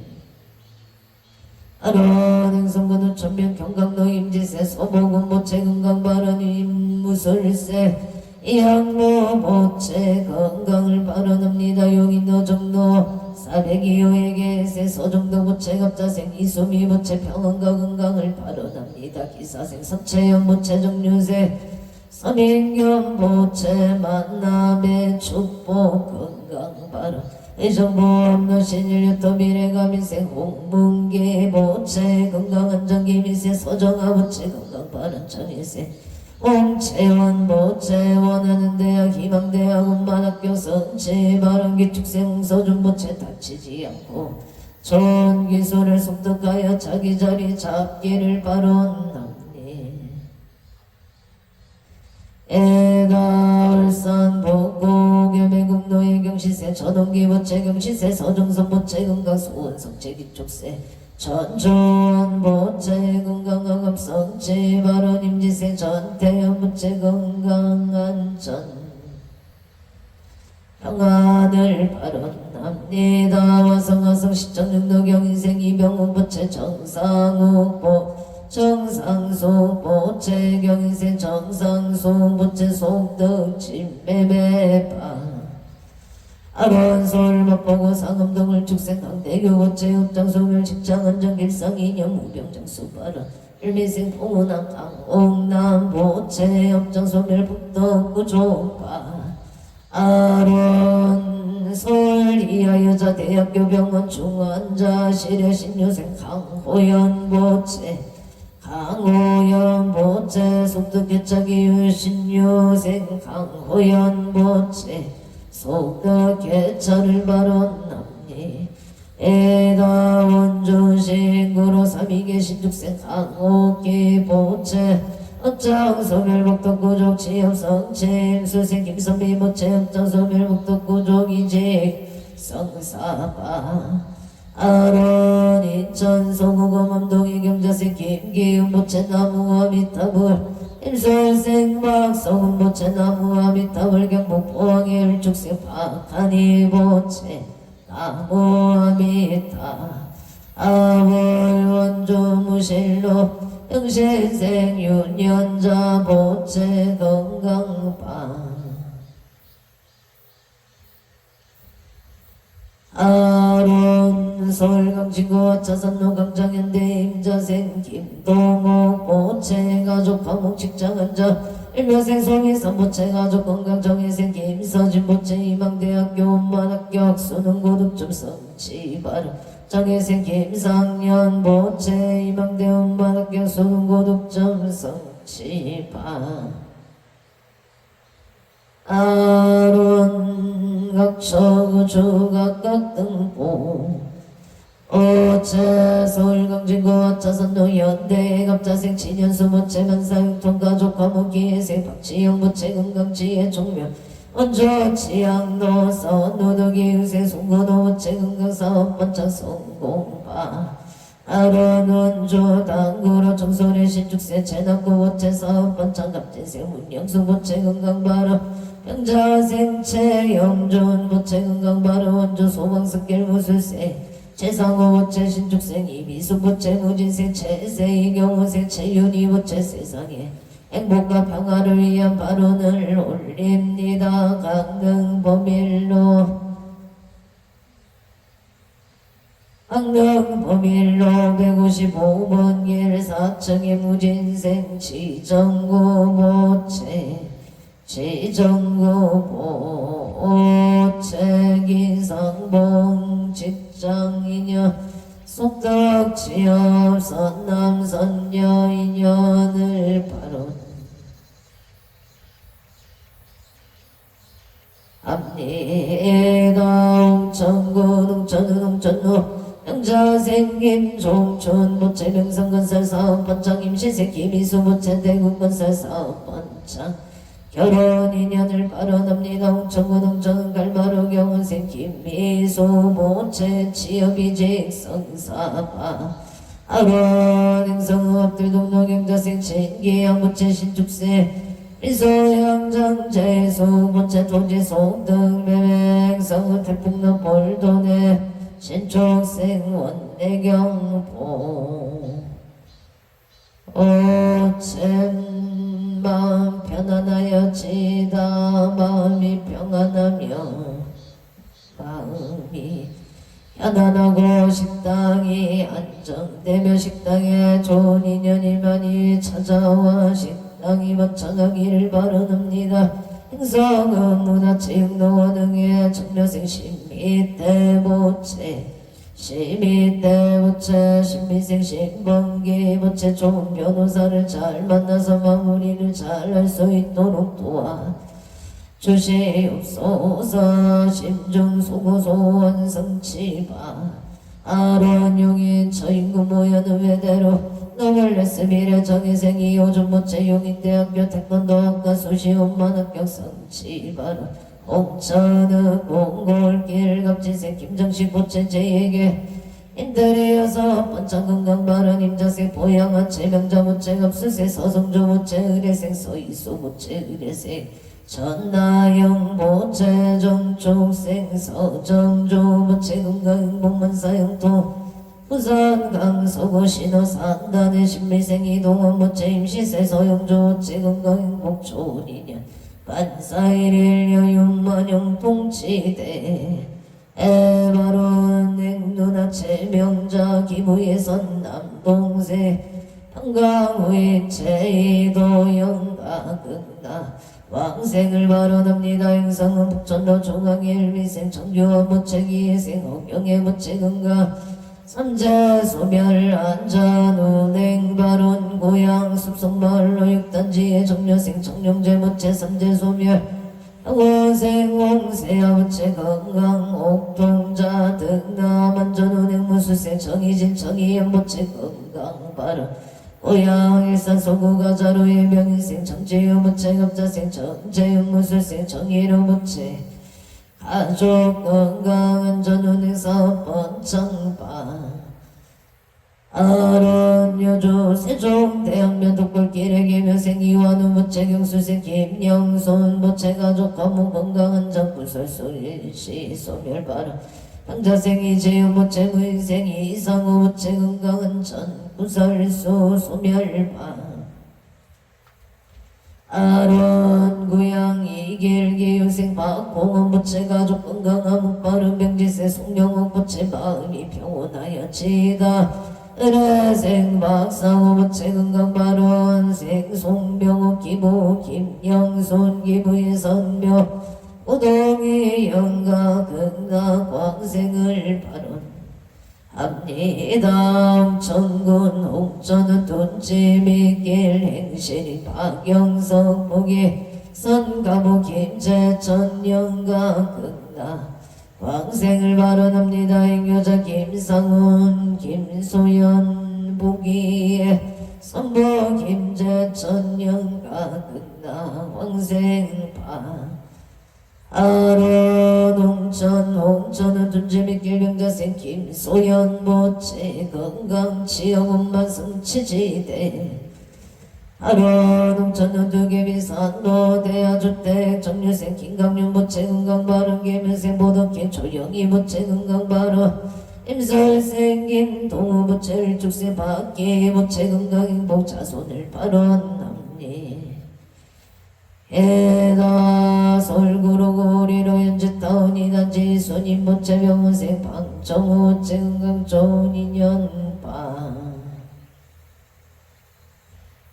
아론 행성군 우천면 경강도 임지세 소복은 보채 건강바른 임무술세 이항로 보채 건강을 발언합니다. 용인도 정로 사백이호에게 세서정도 부채 갑자생 이수미 부채 평안과 건강을 발언합니다. 기사생 선체연 부채 정류세 서민견 부채 만남의 축복 건강 발언 의정보 없는 신일유토 미래가 민생 홍문기 부채 건강한 정기미세 서정아 부채 건강 발언 전일세 옹채원 부채 원하는 대학 희망대학 운만학교 성취 발언기 축생 서준 부채 다치지 않고 좋은 기술을 습득하여 자기 자리 잡기를 바론합니 에다 울산 북구 계매국 노예 경시세 전원기 부채 경시세 서정선 부채 건강 소원 성채 기축세 전조원 부채 건강학업 성취 발언 임지세 전태현 부채 건강안전 평안을 발언합니다. 화성화성 시천중도 경인생 이병훈 부채 정상욱 정상수 부채 경인생 정상수 부채 속덕 진매매파 아론솔 맛보고 상암동을 축생 강대교 부채 읍장소멸 직장안전 길상 이념 무병장수 발언 일미생 풍운암 강옥남 부채 읍장소멸 북덕구 조파 아론솔 이하여자 대학교 병원 중환자 실여 신유생 강호연 부채 강호연 부채 속덕개차기 신유생 강호연 부채 속덕 개차를 발언합니 에다 원주신구로 삼위계 신축생 강옥기 부채 업장소멸복덕구족 취업성침 수생 김선비 부채 업장소멸복덕구족 이직 성사바 아론 인천 소구검 암동이 경자생 김기훈 부채 나무와 미타불 임솔생 박성훈 부채 나무와 미타불 경북 포항의 일축생 박하니 부채 나무와 미타 아월 원주 무실로 영신생 윤연자 부채 건강방 아론 서울강진구 차산로 강장현대 임자생 김동욱 부채 가족 과목 직장환자 일묘생 송이선 부채 가족 건강정의생 김서진 부채 희망대학교 운만학교 학수능 고득점 성취 발음 정혜생 김상년 부채 희망대 운만학교 수능 고득점 성취 발 아론 각처구 주각각 등보 어째 서울강진구 차산로 연대 갑자생 친연수 부채 만사육통 가족 과목기회생 박지영 부채 건강지혜 종묘 원조 치양도 선노덕이 의생 송건호 부채 건강사업 번창 성공바 아론 원조 당구로 청소년 신축세 채납고 부채 사업 번창 갑진생 문영수 부채 건강바로 병자생채 영존 부채 건강바로 원조 소방습길 무술세 최상호 부채 신축생 이미수 부채 무진생 채세 이경호생 채윤이 부채 세상에 행복과 평화를 위한 발언을 올립니다. 강릉범일로 155번 길 4층의 무진생 지정구 부채 지정구 부채 기상봉 직장인연 속덕 취업 선남 선녀 인연을 발언합니다. 웅천구 웅천은 웅천로 영자생김 종촌 부채 명성건설 사업 번창 임시생 김희수 부채 대구건설 사업 번창 결혼 인연을 발언합니다. 웅천군 웅천은 갈마루 경원생 김미수 부채 취업이직 성사바 아론 행성업들 동료경자생 진기양 부채 신축세 미소양장 재수 부채 토지 소득 매맹성은 태풍로 볼돈에 신축생 원내경보 오잼 마음 편안하여지다 마음이 평안하며 마음이 편안하고 식당이 안정되며 식당에 좋은 인연이 많이 찾아와 식당이 번창하기를 바라옵니다. 행성은 문화체육노원 등의 청려생 신미대모체 시미대모체 신미생 신번기 모체 좋은 변호사를 잘 만나서 마무리를 잘 할 수 있도록 도와 주시옵소서. 심중소고소원 성치바 아론용인 처인구 모여는 외대로 노벨레스 미래 정의생이 요즘 모체 용인대학교 태권도학과 수시원만 합격 성치바라 옥천은 몽골길 갑진생 김정식 모체제에게 인테리어서 번창건강 발언 임자생 보양하체 명자 모체 갑수세 서성조 모체 의뢰생 서이수 모체 의뢰생 전나영 모체 정축생 서정조 모체 건강 복만사영토 부산 강서구 신호산단의 신미생 이동원 모체 임시세 서영조 모체 건강 행복 좋은 인연 반사일일 여윤만영 통치대 에바론 냉누나체 명자 기부예선 남동생 평강후인 제이도 영가극나 왕생을 발언합니다. 행성은 북천로 중앙일미생 청규원 모체기예생 억영의 모체근가 삼재 소멸 안전운행 발언 고향 숲속마을로 육단지의 정려생 청룡제 모체 삼재 소멸 원생 홍세야 모체 건강 옥동자 등남 안전운행 무수생 정의진 정의연 모체 건강 발언 고향 일산 소구가 자로의 명인생 정재유 모체 갑자생 정재윤 무술생 정의로 모체 가족 건강 안전운행 사업 번창바 아론 여주 세종 대학면 독골길의 개묘생 이완우 모체 경수생 김영손 모체 가족 가문 건강한 장구설수 일시 소멸바라 황자생 이재유 모체 무인생 이상우 모체 건강한 전구설수 소멸바 아론 구양 이길기유생 박공원 모체 가족 건강한 목바른 병지세 송영옥 모체 마음이 평온하여 지다 의뢰생 박상호 모체 건강 발원 생송병호 기부 김영손 기부의 선묘 우동이 영가 건강 광생을 발언합니다. 청군 홍천은 돈지미길 행신이 박영석 복이 선가부 김재천 영가 건강 광생을 발언합니다. 행여자 김상훈 김소연 부기에 선보 김재천 영가 끝나 황생파 아론 홍천은 둔재미길 병자생 김소연 모체 건강 지역운만 성치지대 아론 홍천은 두개비산도 대하주택 정류생 김강윤 모체 건강 발언 개면생 보덕길 조영희 모체 건강 발언 임설생 김동우 모체 일축생 박기 모체 건강 행복 자손을 발언합니 해다 설구로 고리로 연주타운이 단지 손님 모체 병원생 방정우 모체 건강 좋은 인연방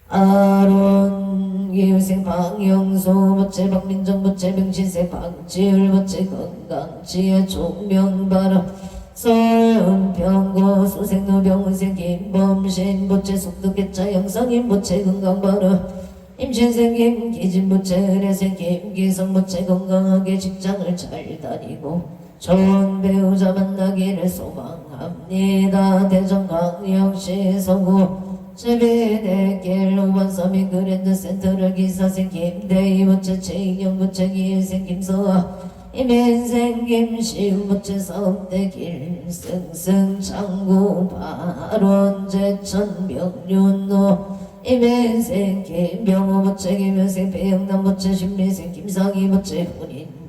아론 기유생 방영소 모체 박민정 모체 명신생 방지율 모체 건강지혜 총명바라 서은평고 수생노 병원생 김범신 모체 속독개차 영상인 모체 건강바라 임신생 김기진 모체 의뢰생 김기성 모체 건강하게 직장을 잘 다니고 좋은 배우자 만나기를 소망합니다. 대전광역시 서구 제비대길 5번 서민 그랜드 센터를 기사생 김대희 모체 최인영 모체 기일생 김서아 이민생 김시우 모체 사업대길 승승 장구 발원 제천 명륜노 이민생 김병호 모체 김현생 배영남 모체 신미생 김상희 모체 혼인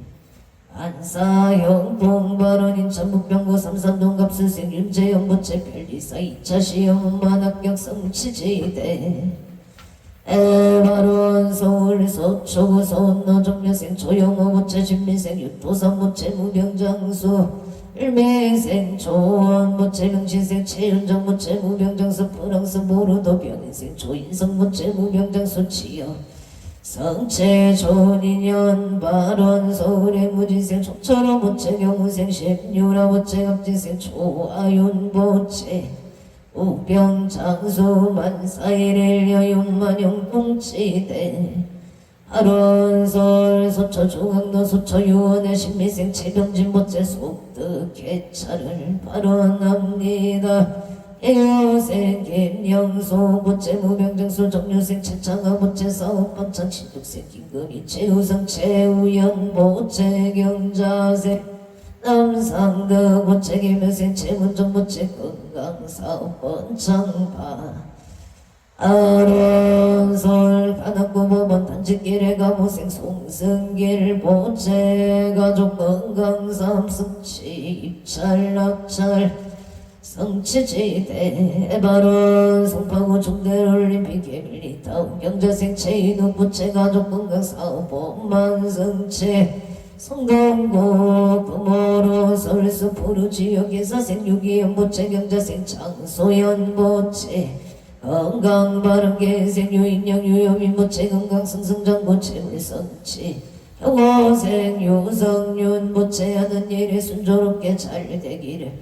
안사형 봉발원 인천북병고 삼산동 갑수생 윤재영 모체 별리사 2차 시험만 합격 성취지대 에바론 서울 서초구 서운노 정려생 조영호 모체 신민생 육도산 모체 무병장수 일맹생 초원 모체 명신생 체윤정 모체 무병장수 프랑스 모르도 병인생 초인성 모체 무병장수 치여 성체 존인연 발원 서울의 무진생 초처럼 모체 경우생 십유라 모체 갑진생 초아윤 모체 우병장수 만사일일 여윤만용 공치대 하론설 소처 중앙도 소처 유원의 신미생 체병진 모체 속득 개차를 발언합니다. 해요생 김영소 모체 무병장수 정유생 채창아 모체 사업반창 신tuk생 김금이 최우성 최우연 모체 경자생 남상득 모체 김여생 최문정 모체 건강사업반창파 아론솔 가난구 법원 단지길에 가무생 송승길 모체 가족 건강삼 승치 입찰 낙찰 성치지대 바론 송파구 중대올림픽 개밀리 다운 경자생 체인우 모체 가족 건강사업 법만 승치 성동구 부모로 설수 포루 지역에사생 유기현 모체 경자생 장소연 모체 건강 바른 개생 유인력 유여민 모체 건강 승승장 모체 물성치 형호생 유성윤 모체 하는 일에 순조롭게 잘 되기를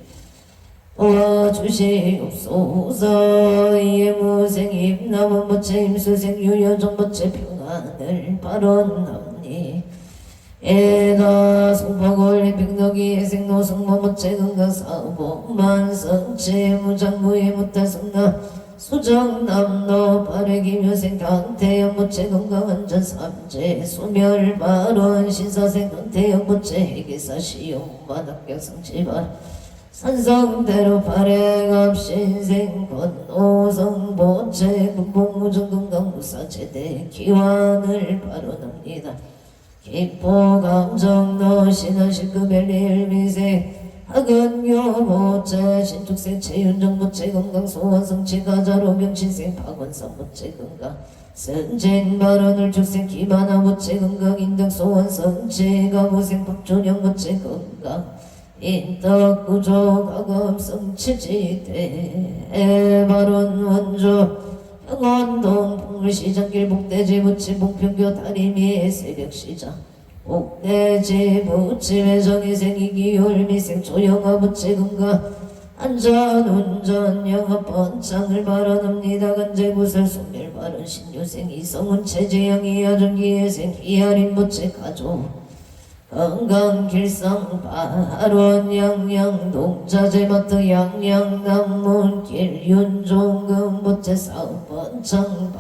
도와주시옵소서. 예무생 임남원 모체 임수생 유여정 모체 평안을 발언합니 에다 송파올림픽 너기 예생 노승모 모체 건강 사고 만성체 무장무예 무탈성나 수정남노 바르기묘생 강태영 모체 건강안전 삼재 소멸 발원 신사생 강태영 모체 해계사 시용 만학경 성지발 산성대로 발행합 신생 권오성 모체 군복무정 건강무사 제대 기환을 발언합니다. 기포감정노 신한식급엘리일미생 학은교 모체 신축생 체윤정 모체 건강 소원성치 가자로 병신생 박원성 모체 건강 승진 발언을 축생 기반하 모체 건강 인덕 소원성치 가보생 박준영 모체 건강 인덕 구조 가금 성치지대 발언 원조 평원동 풍물시장길 복대지 모체 봉평교 다리미의 새벽시장 복대지 부침의 정의생 이기열미생 조영아 부치 건강 안전운전 영업 번창을 발언합니다. 간제구설 소멸 발언 신유생 이성훈 체제영 이하정기예생 이하린 부치 가족 건강 길상 발원 양양 동자제마트 양양 남문길 윤종금 부치 사업 번창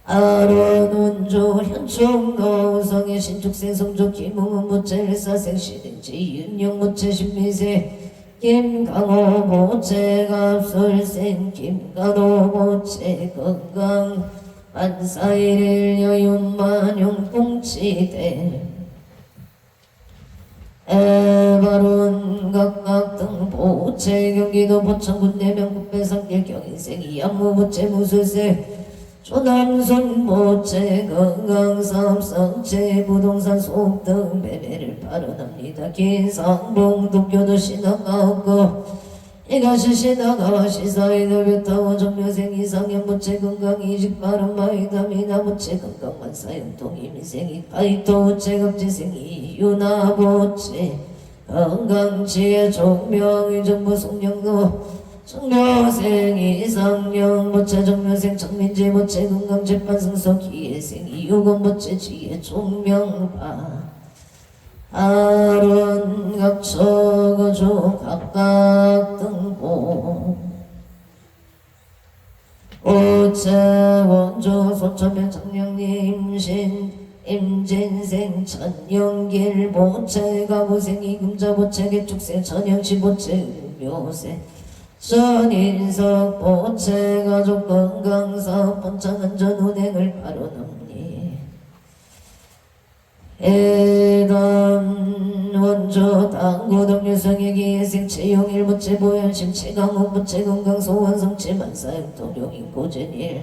아론운조 현충노 우성의 신축생 성조 김웅은 모체 일사생 신행지 윤영 모체 신미세 김강호 모체 갑술생 김간호 모체 건강 안사일일 여윤만용 공치대 에바론 각각 모체 경기도 포천군 내면 국배산길 경인생 이양무 모체 무술생 조남순 모체 건강삼성체 부동산 소득 등 매매를 발언합니다. 기상봉 도쿄도 신화가 없고 이가시 신화가 시사이도 뷰타워 정묘생 이상형 모체 건강 이직 발언 마이다미나 모체 건강 만사형통 이민생이 파이토 모체 급지생이 유나 모체 건강지혜 종명이 정부 송영도 정묘생 이상령 모체 정묘생 정민지 모체 건강재판승소 기예생 이유건 모체 지혜 종명파 아론 각처거조 각각 등보 오체 원조 소천면 정령님 신 임진생 천영길 모체 가보생 이금자 모체 개축생 천영시 모체 묘생 전인석 모체 가족 건강사업 번창안전 운행을 발언합니 해당 원조 당구 동료성의 기예생 채용일 모체 보현심 최강욱 모체 건강 소원성체 만사형 동룡인 고전일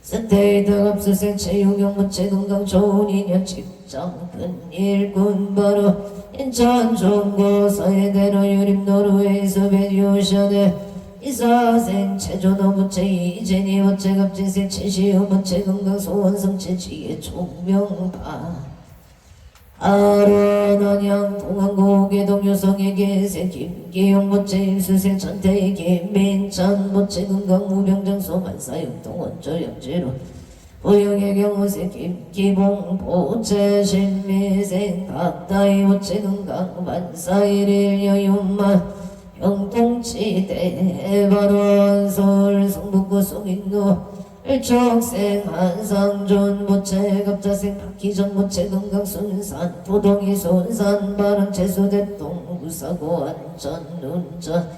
센테이드 갑수생 체육용 무체 건강 좋은 인연 직장 근일군 바로 인천 종고 서해대로 유림 노르웨이 소벳 유션에 이사생 체조노 무체 이재니 무체 갑진생 체시우 무체 건강 소원성 체지의 총명파 아론원양 동안고개동 유성에게 김기용 모체 임수생 전태희 김민찬 모체 건강 무병장소 만사용 동원조 영지로 보영의 경호생 김기봉 보체 신미생 각다이 모체 건강 만사일일 여윤만 영통치대 발원 서울 성북구 송인도 일촉생 한상존 모체 갑자생 박희정 모체 건강 순산 도동이 손산 발언 재수대동 구사고 안전 운전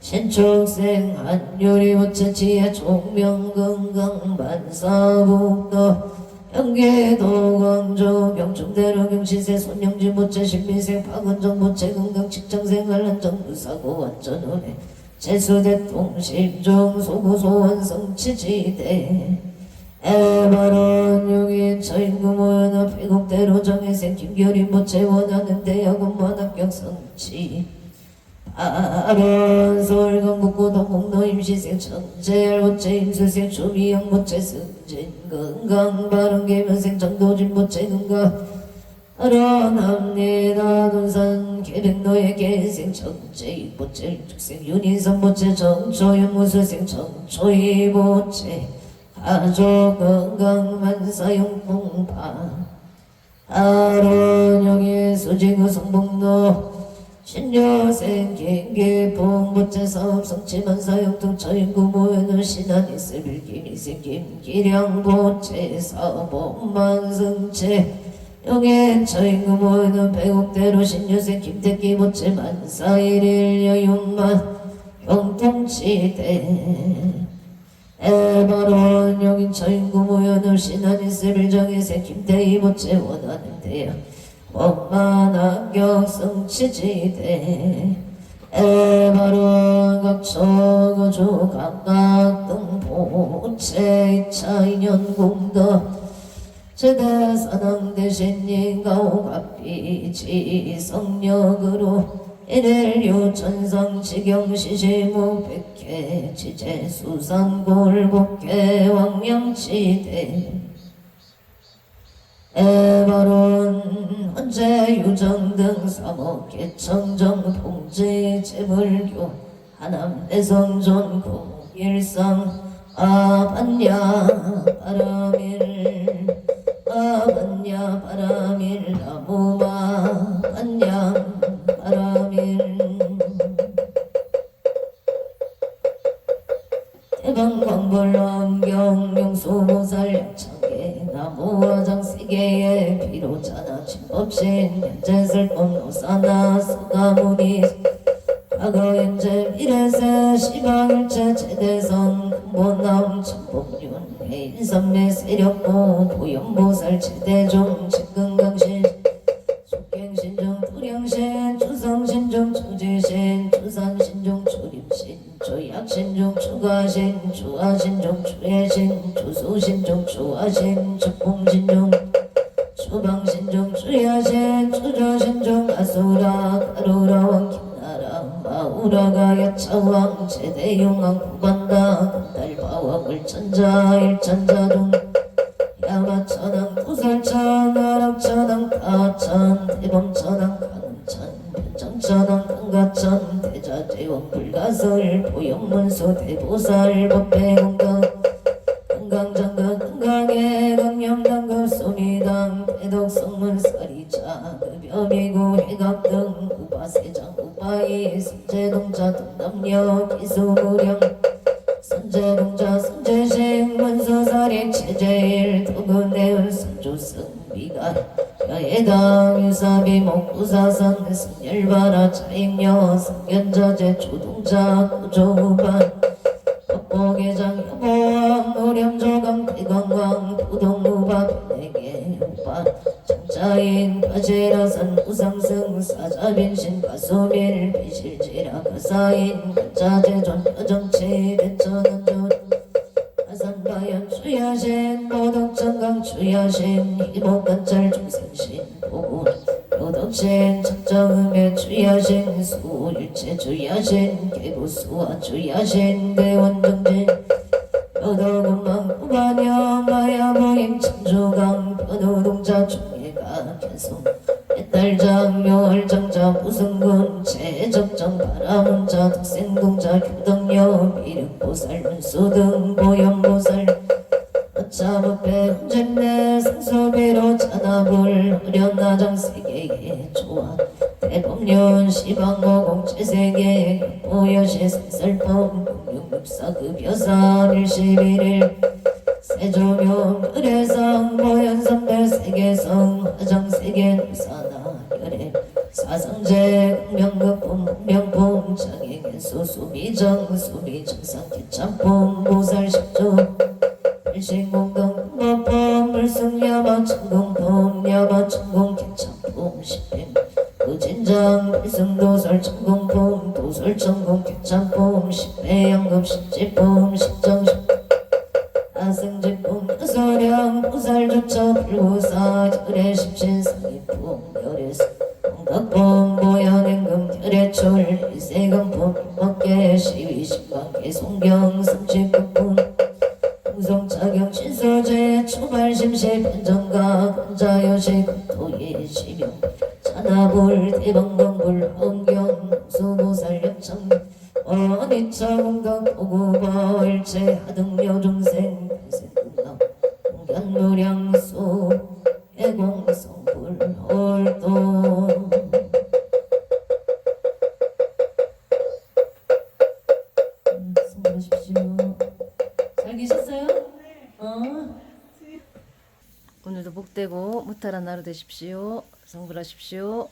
신촉생 한유리 모체 지혜 총명 건강 만사북도 경계도 광주 병충대로 경시세 손영지 모체 신미생 박은정 모체 건강 직장생활 안정 구사고 안전 운해 재수대통 심중 소구소원성 치지대 에바론 용인 처인구 모여나 회곡대로 정해생 김결이 모체 원하는 대학원 만합격 성치 아론 서울 경북구 동북로 임시생 청재열 모체 임수생 조미영 모체 승진 건강 바른 계면생 정도진 모체 건강 아론합니다 논산 계백노예 계생 정체 모체 축생 윤희선 모체 정초연 무수생 정초이 모체 가족 건강 만사용풍파 아론영의 수지구 성북로 신여생 김계봉 모체 사업 성취 만사용통 처인구 모여는 신안이 스빌 김희생 김기량 모체 사업 만승체 영의 처인구 모여는 백옥대로 신유생 김태기 모체 만사일일 여윤만 영통치대 에바론 영인 처인구 모여는 신안이 스빌 정의생 김태희 모체 원하는 대야 원만 합격 성치지대 에바론 각처거주 각각 등보체 이차 인연 공덕 제대 사당 대신 인가오갑비지 성력으로 일일유 천상 지경 시시무 백회 지제 수산골 복회 왕명치대 에바론 헌재 유정 등 사목 개청정 봉지 재물교 하남 대성존 공일상 아반야 바람일 아반야 바람일 나무마 반야 바람일 대방광벌왕경 용수보살 양창계 나무화장 세계의 비로자나 진법신 현재설법 노사나 수가무니 과거 현재 미래세 시방일체 최대성 근본남 천복륜 해인선매 세력보 보현보살 최대종 직근강신 속행신종 불량신 주성신종 주지신 주산신종 주림신 주약신종 주가신 주하신종 주예신 주수신종 주하신 축봉신종 주방신종 주야신 주저신종 아수라 가루라 왕김나라 마우라가 야차왕 제대용왕 구반다 금달바왕 을천자 일천자종 야마천왕 부설천 아락천왕 타천 대범천왕 강천 변정천왕 강가천 대자재왕 불가설 보영문수 대보살 법회공강 건강장가 건강에 강념당급 소미당 대덕성문 사리자 급여미고 해각등 우바세장 우바이 성재동자 동남녀 기수무령 선재동자 성재식 문수사리 체제일 도근대을 선조승비가 야예당 유사비 목구사선 승열바라 차익녀 성견자재 조동자 구조우반 법보계장 여보왕 노렴조강 대강왕 부동무바 변에게 우바 장자인 가제라산 우상승 사자빈신 가소밀 비실지라 가사인 가자재존 여정치 대천원존 가산바연 주야 주야신 도덕정강 주야신 희복관찰 중생신 보군 도덕신 청정음의 주야신 수일체 주야신 개부수와 주야신 대원정진 도덕음망 구반여 마야모임 천주강 변우동자 중예가 견성 딸장 묘월정자 무승군 제적정 바라문자 덕생동자 효덕여 미륵보살 문수등 보현보살 어차법배 혼전내 상소배로 찬합을 어련나장 세계의 조화 대법륜 시방오공 제세계 보여시 생설법 공육육사급여사 일시비일 세조묘 을해성 보현선배 세계성 화정세계 누사나 열애 사성제 명급품 명품 장애견수 수비정 수비정상 개참품 보살십조 일신공동 법품 불승야마 천공품 야마 천공 개참품 십행 의진장 불승도설 천공품 도설 천공 개참품 십배영급 십지품 십정 아승진품 소령 보살조차 불구사 절의 십신상이품 열애수 공덕품 보현행금 열애출 일세금품 일법계 시위신방계 송경 성취급품 공성자경 신소제 초발심시 변정가 건자여시 금토예 시명 찬하불 대방광불 하운경 수보살 역청 어니차 공덕 오구바 일체 하등여 중생 평생금남 공견무량수 애공성불 홀도 수고하십시오. 잘 계셨어요? 오늘도 복되고 무탈한 하루 되십시오. 성불하십시오.